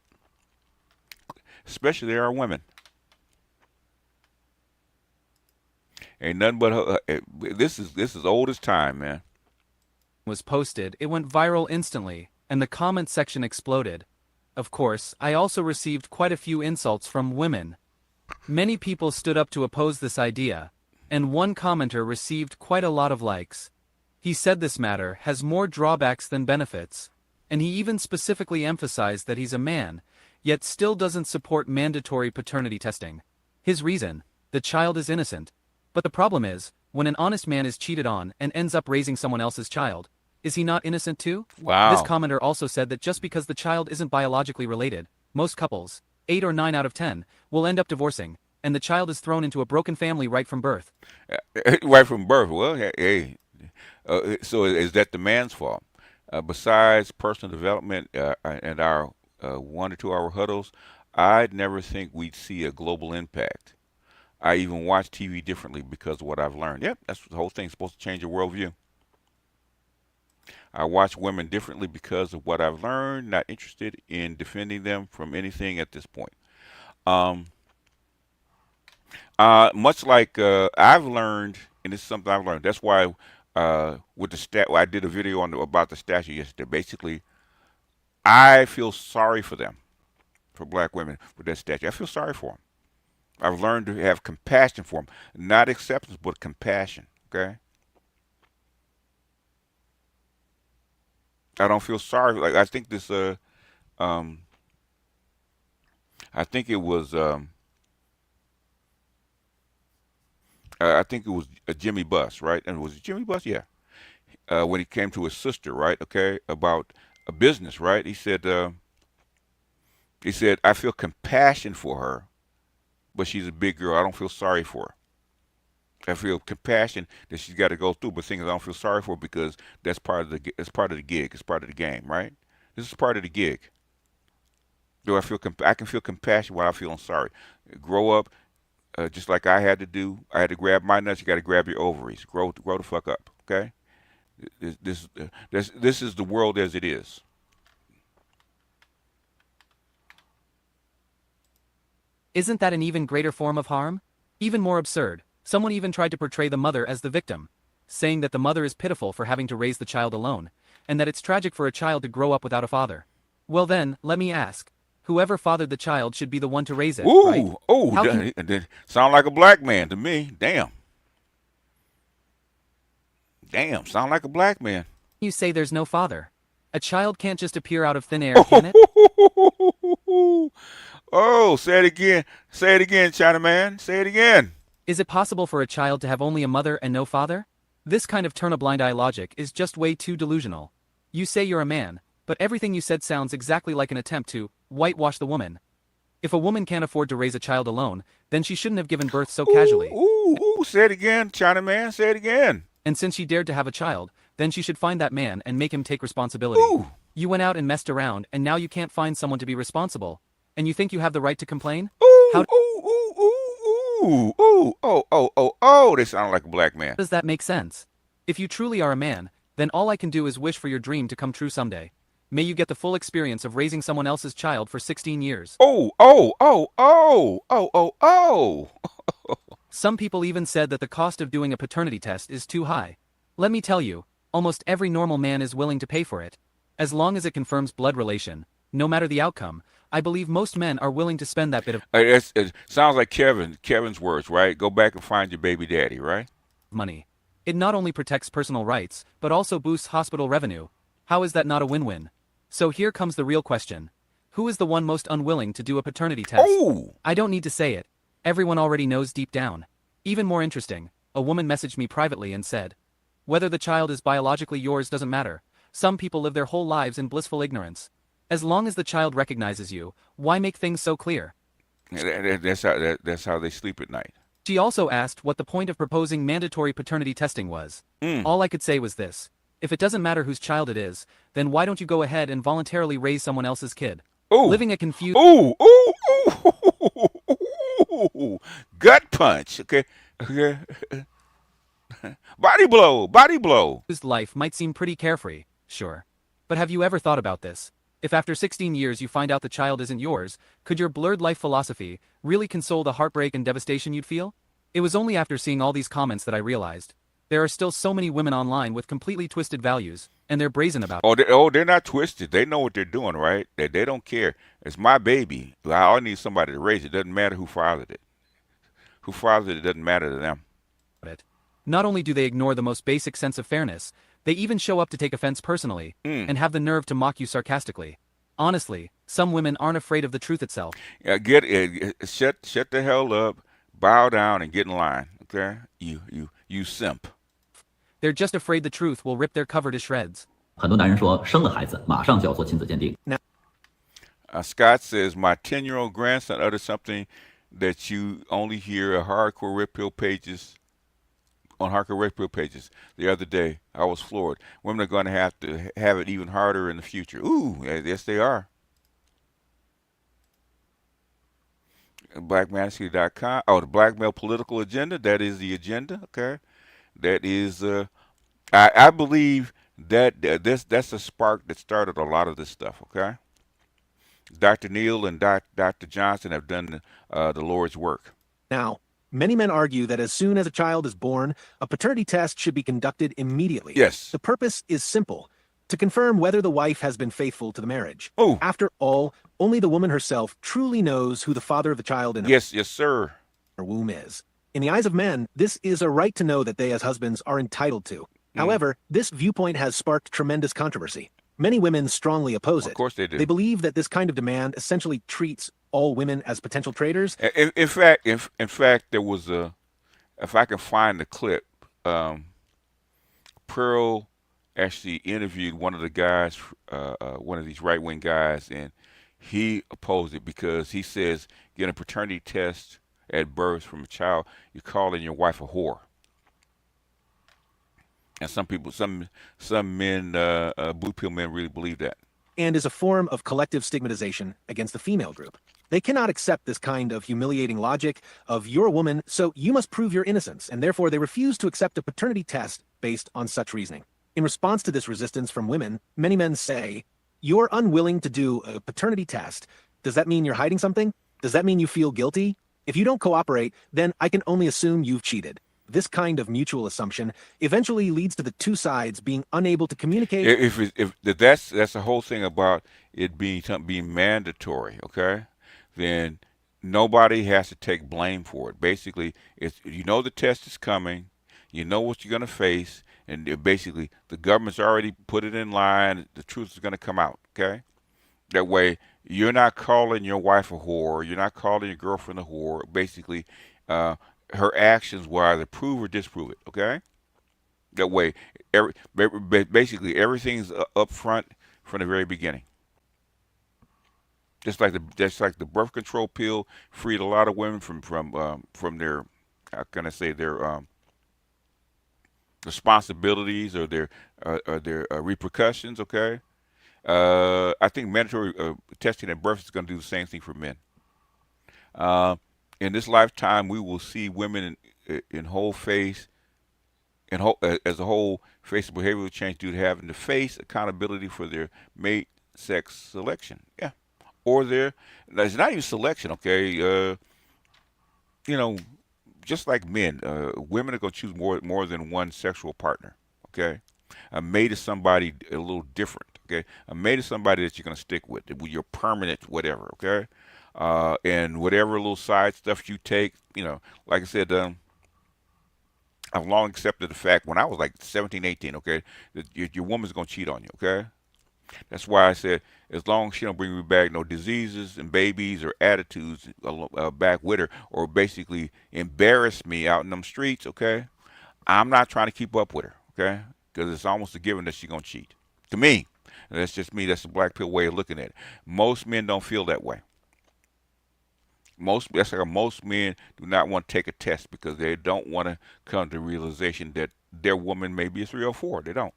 Especially there are women. Ain't nothing but this is old as time, man. Was posted, it went viral instantly, and the comment section exploded. Of course, I also received quite a few insults from women. Many people stood up to oppose this idea, and one commenter received quite a lot of likes. He said this matter has more drawbacks than benefits, and he even specifically emphasized that he's a man, yet still doesn't support mandatory paternity testing. His reason: the child is innocent. But the problem is, when an honest man is cheated on and ends up raising someone else's child, is he not innocent too? Wow. This commenter also said that just because the child isn't biologically related, most couples, 8 or 9 out of 10, will end up divorcing, and the child is thrown into a broken family right from birth. Right from birth. Well, hey. So is that the man's fault? Besides personal development and our 1 or 2 hour huddles, I'd never think we'd see a global impact. I even watch TV differently because of what I've learned. Yep, that's the whole thing. It's supposed to change your worldview. I watch women differently because of what I've learned, not interested in defending them from anything at this point. Much like I've learned, and this is something I've learned, that's why with the I did a video about the statue yesterday. Basically, I feel sorry for them, for black women, with that statue. I feel sorry for them. I've learned to have compassion for them. Not acceptance, but compassion, okay? I don't feel sorry. Like, I think this, I think it was Jimmy Buss, right? And was it Jimmy Buss? Yeah. When he came to his sister, right? Okay, about a business, right? He said, I feel compassion for her, but she's a big girl. I don't feel sorry for her. I feel compassion that she's got to go through, but things I don't feel sorry for because that's part of the gig. It's part of the game, right? This is part of the gig. Do I feel? I can feel compassion without feeling sorry. Grow up, just like I had to do. I had to grab my nuts. You got to grab your ovaries. Grow the fuck up. Okay. This is the world as it is. Isn't that an even greater form of harm? Even more absurd. Someone even tried to portray the mother as the victim, saying that the mother is pitiful for having to raise the child alone, and that it's tragic for a child to grow up without a father. Well then, let me ask. Whoever fathered the child should be the one to raise it, right? That sound like a black man to me. Damn, sound like a black man. You say there's no father. A child can't just appear out of thin air, can it? Oh, say it again. Say it again, Chinaman. Say it again. Is it possible for a child to have only a mother and no father? This kind of turn-a-blind-eye logic is just way too delusional. You say you're a man, but everything you said sounds exactly like an attempt to whitewash the woman. If a woman can't afford to raise a child alone, then she shouldn't have given birth so casually. Ooh, say it again, Chinaman, say it again. And since she dared to have a child, then she should find that man and make him take responsibility. Ooh. You went out and messed around, and now you can't find someone to be responsible. And you think you have the right to complain? Ooh, oh, they sound like a black man. How does that make sense? If you truly are a man, then all I can do is wish for your dream to come true someday. May you get the full experience of raising someone else's child for 16 years. Some people even said that the cost of doing a paternity test is too high. Let me tell you, almost every normal man is willing to pay for it. As long as it confirms blood relation, no matter the outcome, I believe most men are willing to spend that bit of it sounds like Kevin's words, right? Go back and find your baby daddy, right? Money. It not only protects personal rights, but also boosts hospital revenue. How is that not a win-win? So here comes the real question. Who is the one most unwilling to do a paternity test? Oh! I don't need to say it. Everyone already knows deep down. Even more interesting, a woman messaged me privately and said, "Whether the child is biologically yours doesn't matter. Some people live their whole lives in blissful ignorance. As long as the child recognizes you, why make things so clear?" That's how they sleep at night. She also asked what the point of proposing mandatory paternity testing was. All I could say was this. If it doesn't matter whose child it is, then why don't you go ahead and voluntarily raise someone else's kid? Ooh. Living a confused... Ooh. Gut punch, okay? Body blow. Life might seem pretty carefree, sure. But have you ever thought about this? If after 16 years you find out the child isn't yours, could your blurred life philosophy really console the heartbreak and devastation you'd feel? It was only after seeing all these comments that I realized. There are still so many women online with completely twisted values, and they're brazen about it. They're not twisted. They know what they're doing, right? They don't care. It's my baby. I need somebody to raise it. It doesn't matter who fathered it. Who fathered it doesn't matter to them. Not only do they ignore the most basic sense of fairness, they even show up to take offense personally, and have the nerve to mock you sarcastically. Honestly, some women aren't afraid of the truth itself. Yeah, shut the hell up, bow down, and get in line, okay? You simp. They're just afraid the truth will rip their cover to shreds. 很多男人说生了孩子马上就要做亲子鉴定。 Scott says, my 10-year-old grandson uttered something that you only hear on hardcore red pill pages the other day. I was floored. Women are going to have it even harder in the future. Ooh, yes they are. BlackManatee.com. Oh, the black male political agenda. That is the agenda. Okay, that is. I believe that that's a spark that started a lot of this stuff. Okay, Dr. Neal and Dr. Johnson have done the Lord's work. Now, many men argue that as soon as a child is born, a paternity test should be conducted immediately. Yes. The purpose is simple: to confirm whether the wife has been faithful to the marriage. Oh. After all, only the woman herself truly knows who the father of the child in yes, sir. her womb is. In the eyes of men, this is a right to know that they as husbands are entitled to. However, this viewpoint has sparked tremendous controversy. Many women strongly oppose it. Of course they do. They believe that this kind of demand essentially treats all women as potential traitors. In fact, there was if I can find the clip, Pearl actually interviewed one of the guys, one of these right-wing guys, and he opposed it because he says getting a paternity test at birth from a child, you're calling your wife a whore. And some people, some men, blue pill men really believe that. And is a form of collective stigmatization against the female group. They cannot accept this kind of humiliating logic of you're a woman, so you must prove your innocence, and therefore they refuse to accept a paternity test based on such reasoning. In response to this resistance from women, many men say, you're unwilling to do a paternity test. Does that mean you're hiding something? Does that mean you feel guilty? If you don't cooperate, then I can only assume you've cheated. This kind of mutual assumption eventually leads to the two sides being unable to communicate. If that's the whole thing about it being mandatory, okay? Then nobody has to take blame for it. Basically, it's, you know the test is coming, you know what you're going to face, and basically the government's already put it in line. The truth is going to come out, okay? That way, you're not calling your wife a whore. You're not calling your girlfriend a whore. Basically, her actions will either prove or disprove it. Okay, that way, basically everything's up front from the very beginning. Just like the birth control pill freed a lot of women from their, how can I say, their responsibilities or their repercussions. Okay, I think mandatory testing at birth is going to do the same thing for men. In this lifetime, we will see women in whole face, as a whole face of behavioral change due to having to face accountability for their mate sex selection. Yeah, or it's not even selection. Okay, just like men, women are going to choose more than one sexual partner. Okay, a mate is somebody a little different. Okay, a mate is somebody that you're going to stick with, you're permanent, whatever. Okay, and whatever little side stuff you take, like I said, I've long accepted the fact when I was like 17, 18, okay, that your woman's going to cheat on you, okay? That's why I said, as long as she don't bring me back no diseases and babies or attitudes back with her, or basically embarrass me out in them streets, okay, I'm not trying to keep up with her, okay? Because it's almost a given that she's going to cheat. To me, and that's just me, that's the black pill way of looking at it. Most men don't feel that way. Most men do not want to take a test because they don't want to come to the realization that their woman may be a 3 or 4. They don't.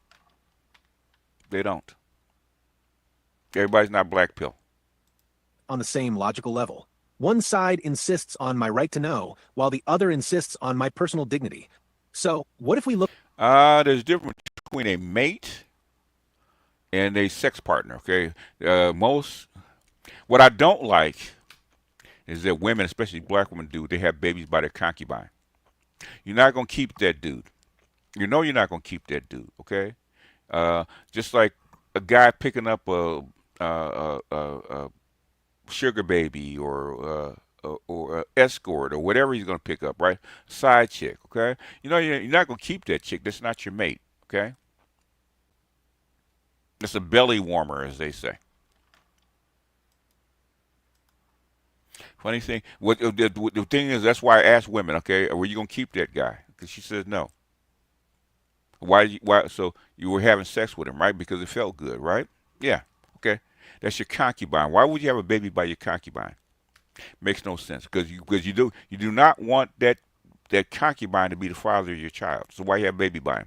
Everybody's not black pill. On the same logical level. One side insists on my right to know, while the other insists on my personal dignity. So, what if we look... There's a difference between a mate and a sex partner, okay? What I don't like is that women, especially black women, they have babies by their concubine. You're not going to keep that dude. You know you're not going to keep that dude, okay? Just like a guy picking up a sugar baby or a escort or whatever he's going to pick up, right? Side chick, okay? You're not going to keep that chick. That's not your mate, okay? It's a belly warmer, as they say. Funny thing, the thing is, that's why I asked women, okay, were you gonna keep that guy? Because she says no. Why? So you were having sex with him, right? Because it felt good, right? Yeah. Okay. That's your concubine. Why would you have a baby by your concubine? Makes no sense. Because you do not want that concubine to be the father of your child. So why you have a baby by him?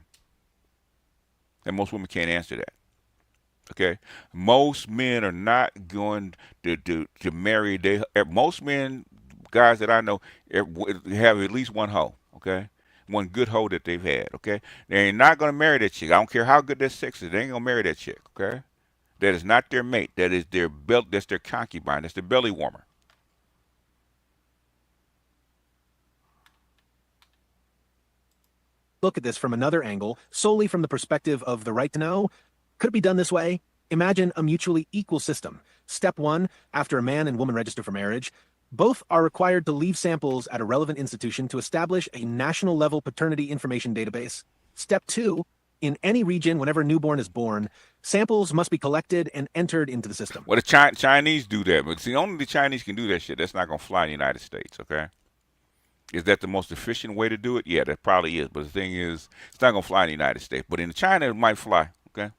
And most women can't answer that. Okay, most men are not going to marry. Most men, guys that I know, have at least one hoe. Okay, one good hoe that they've had. Okay, they ain't not going to marry that chick. I don't care how good that sex is. They ain't gonna marry that chick. Okay, that is not their mate. That is that's their concubine. That's their belly warmer. Look at this from another angle, solely from the perspective of the right to know. Could it be done this way? Imagine a mutually equal system. Step 1, after a man and woman register for marriage, both are required to leave samples at a relevant institution to establish a national-level paternity information database. Step 2, in any region, whenever a newborn is born, samples must be collected and entered into the system. Well, the Chinese do that, but see, only the Chinese can do that shit. That's not going to fly in the United States, okay? Is that the most efficient way to do it? Yeah, that probably is. But the thing is, it's not going to fly in the United States. But in China, it might fly, okay?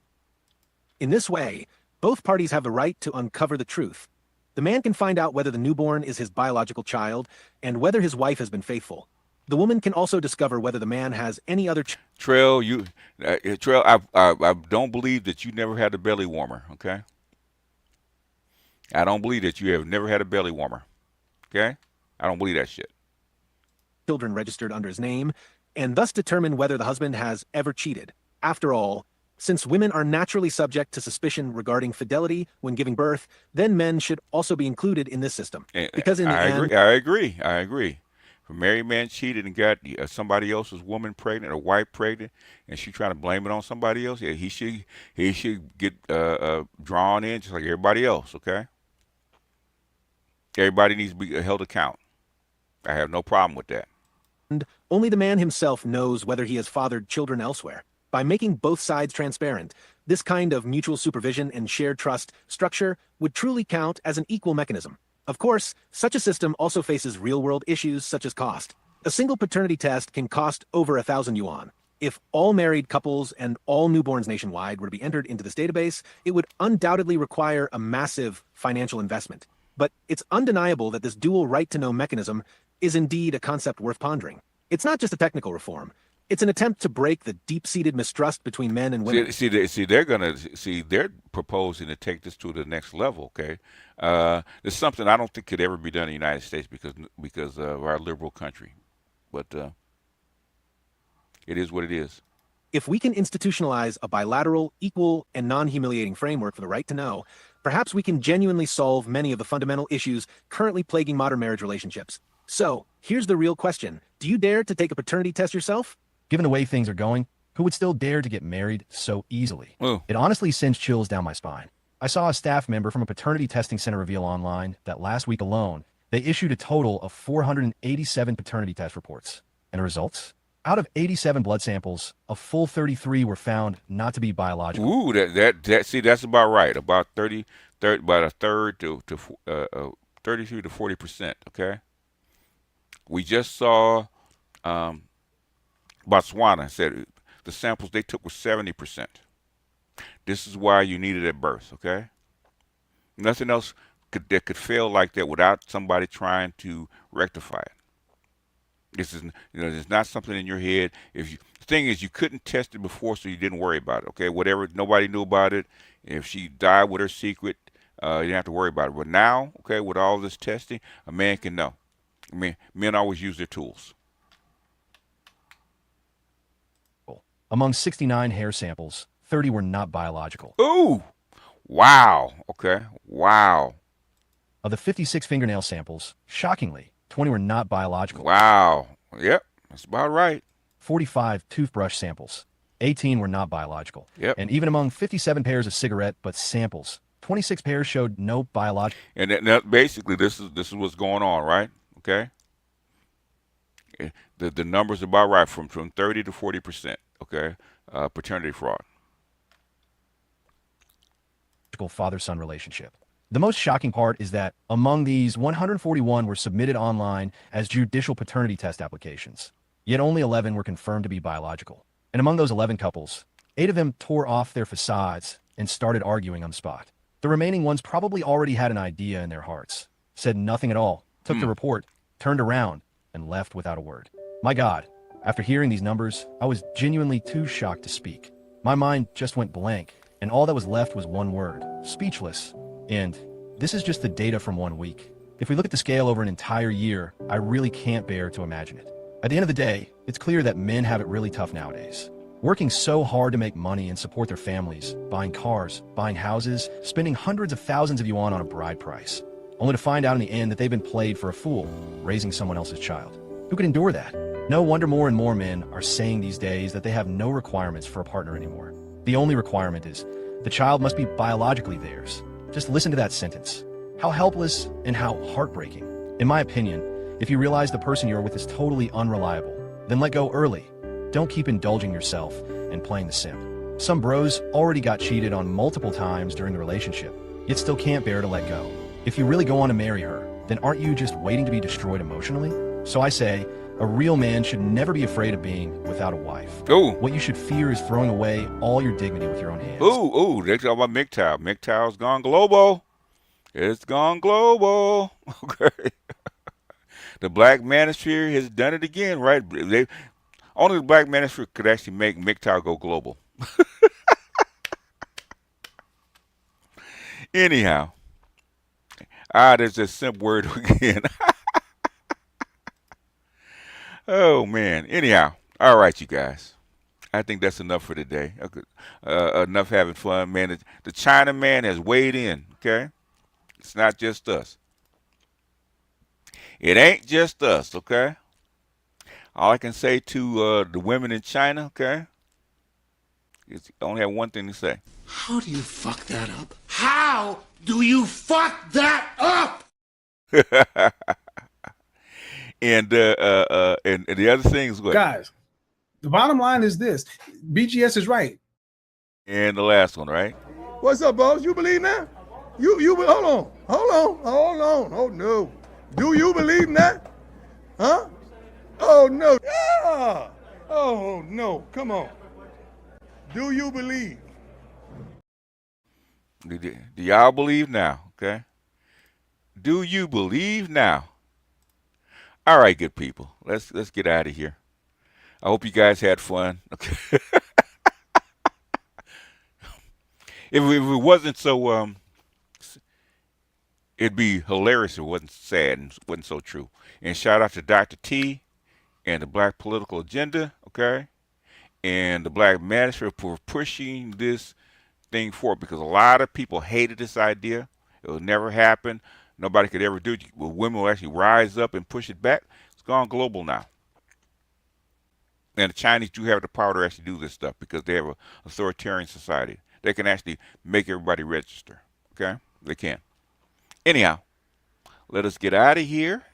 In this way, both parties have the right to uncover the truth. The man can find out whether the newborn is his biological child and whether his wife has been faithful. The woman can also discover whether the man has any other... Trail, I don't believe that you never had a belly warmer, okay? I don't believe that you have never had a belly warmer, okay? I don't believe that shit. Children registered under his name, and thus determine whether the husband has ever cheated. After all, since women are naturally subject to suspicion regarding fidelity when giving birth, then men should also be included in this system. Because in the end... I agree. If a married man cheated and got somebody else's woman pregnant or wife pregnant, and she trying to blame it on somebody else, yeah, he should get drawn in just like everybody else, okay? Everybody needs to be held account. I have no problem with that. And only the man himself knows whether he has fathered children elsewhere. By making both sides transparent, this kind of mutual supervision and shared trust structure would truly count as an equal mechanism. Of course, such a system also faces real-world issues such as cost. A single paternity test can cost over 1,000 yuan. If all married couples and all newborns nationwide were to be entered into this database, it would undoubtedly require a massive financial investment. But it's undeniable that this dual right-to-know mechanism is indeed a concept worth pondering. It's not just a technical reform. It's an attempt to break the deep-seated mistrust between men and women. They're proposing to take this to the next level. Okay, it's something I don't think could ever be done in the United States because of our liberal country, but it is what it is. If we can institutionalize a bilateral, equal, and non-humiliating framework for the right to know, perhaps we can genuinely solve many of the fundamental issues currently plaguing modern marriage relationships. So, here's the real question. Do you dare to take a paternity test yourself? Given the way things are going, who would still dare to get married so easily? It honestly sends chills down my spine. I saw a staff member from a paternity testing center reveal online that last week alone, they issued a total of 487 paternity test reports. And the results? Out of 87 blood samples, a full 33 were found not to be biological. Ooh, that's about right. About about a third to 33 to 40%. Okay. We just saw Botswana said the samples they took were 70%. This is why you need it at birth. Okay. Nothing else that could fail like that without somebody trying to rectify it. This is, there's not something in your head. The thing is, you couldn't test it before, so you didn't worry about it. Okay, whatever, nobody knew about it. If she died with her secret, you didn't have to worry about it. But now, okay, with all this testing, a man can know. I mean, men always use their tools. Among 69 hair samples, 30 were not biological. Ooh, wow. Okay, wow. Of the 56 fingernail samples, shockingly, 20 were not biological. Wow. Yep, that's about right. 45 toothbrush samples, 18 were not biological. Yep. And even among 57 pairs of cigarette butt samples, 26 pairs showed no biological. And that basically, this is what's going on, right? Okay. The numbers are about right, from 30 to 40%. Okay, paternity fraud. Father-son relationship. The most shocking part is that among these, 141 were submitted online as judicial paternity test applications, yet only 11 were confirmed to be biological. And among those 11 couples, 8 of them tore off their facades and started arguing on the spot. The remaining ones probably already had an idea in their hearts, said nothing at all, took the report, turned around, and left without a word. My God, after hearing these numbers, I was genuinely too shocked to speak. My mind just went blank, and all that was left was one word, speechless. And this is just the data from 1 week. If we look at the scale over an entire year, I really can't bear to imagine it. At the end of the day, it's clear that men have it really tough nowadays. Working so hard to make money and support their families, buying cars, buying houses, spending hundreds of thousands of yuan on a bride price, only to find out in the end that they've been played for a fool, raising someone else's child. Who could endure that? No wonder more and more men are saying these days that they have no requirements for a partner anymore. The only requirement is the child must be biologically theirs. Just listen to that sentence. How helpless and how heartbreaking. In my opinion, if you realize the person you're with is totally unreliable, then let go early. Don't keep indulging yourself and playing the simp. Some bros already got cheated on multiple times during the relationship, yet still can't bear to let go. If you really go on to marry her, then aren't you just waiting to be destroyed emotionally? So I say, a real man should never be afraid of being without a wife. Ooh. What you should fear is throwing away all your dignity with your own hands. Ooh, they talk about MGTOW. MGTOW's gone global. It's gone global. Okay. The Black Manosphere has done it again, right? Only the Black Manosphere could actually make MGTOW go global. Anyhow, there's this simp word again. Oh, man. Anyhow, all right, you guys. I think that's enough for today. Enough having fun, man. The China man has weighed in, okay? It's not just us. It ain't just us, okay? All I can say to the women in China, okay, is I only have one thing to say. How do you fuck that up? How do you fuck that up? And the other thing is what? Guys, the bottom line is this. BGS is right. And the last one, right? What's up, boss? You believe that? You hold on. Oh no. Do you believe in that? Huh? Oh, no. Ah! Oh, no. Come on. Do you believe? Do y'all believe now? Okay. Do you believe now? All right, good people. Let's get out of here. I hope you guys had fun. Okay. If it wasn't so, it'd be hilarious if it wasn't sad and wasn't so true. And shout out to Dr. T and the Black Political Agenda, okay, and the Black Manosphere for pushing this thing forward, because a lot of people hated this idea. It will never happen. Nobody could ever do it. Women will actually rise up and push it back. It's gone global now. And the Chinese do have the power to actually do this stuff because they have an authoritarian society. They can actually make everybody register. Okay? They can. Anyhow, let us get out of here.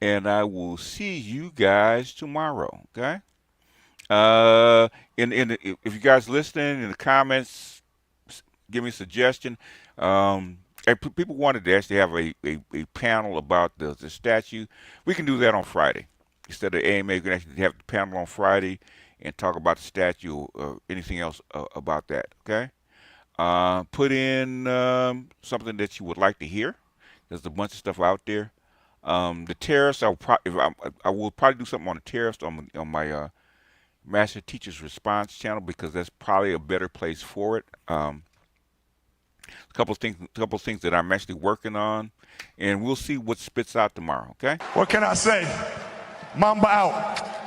And I will see you guys tomorrow. Okay? If you guys listening in the comments, give me a suggestion. People wanted to actually have a panel about the statue. We can do that on Friday. Instead of AMA, we can actually have the panel on Friday and talk about the statue or anything else about that, okay? Put in something that you would like to hear. There's a bunch of stuff out there. The tariffs, I will probably do something on the tariffs on my Master Teacher's Response channel, because that's probably a better place for it. A couple of things that I'm actually working on, and we'll see what spits out tomorrow, okay? What can I say? Mamba out.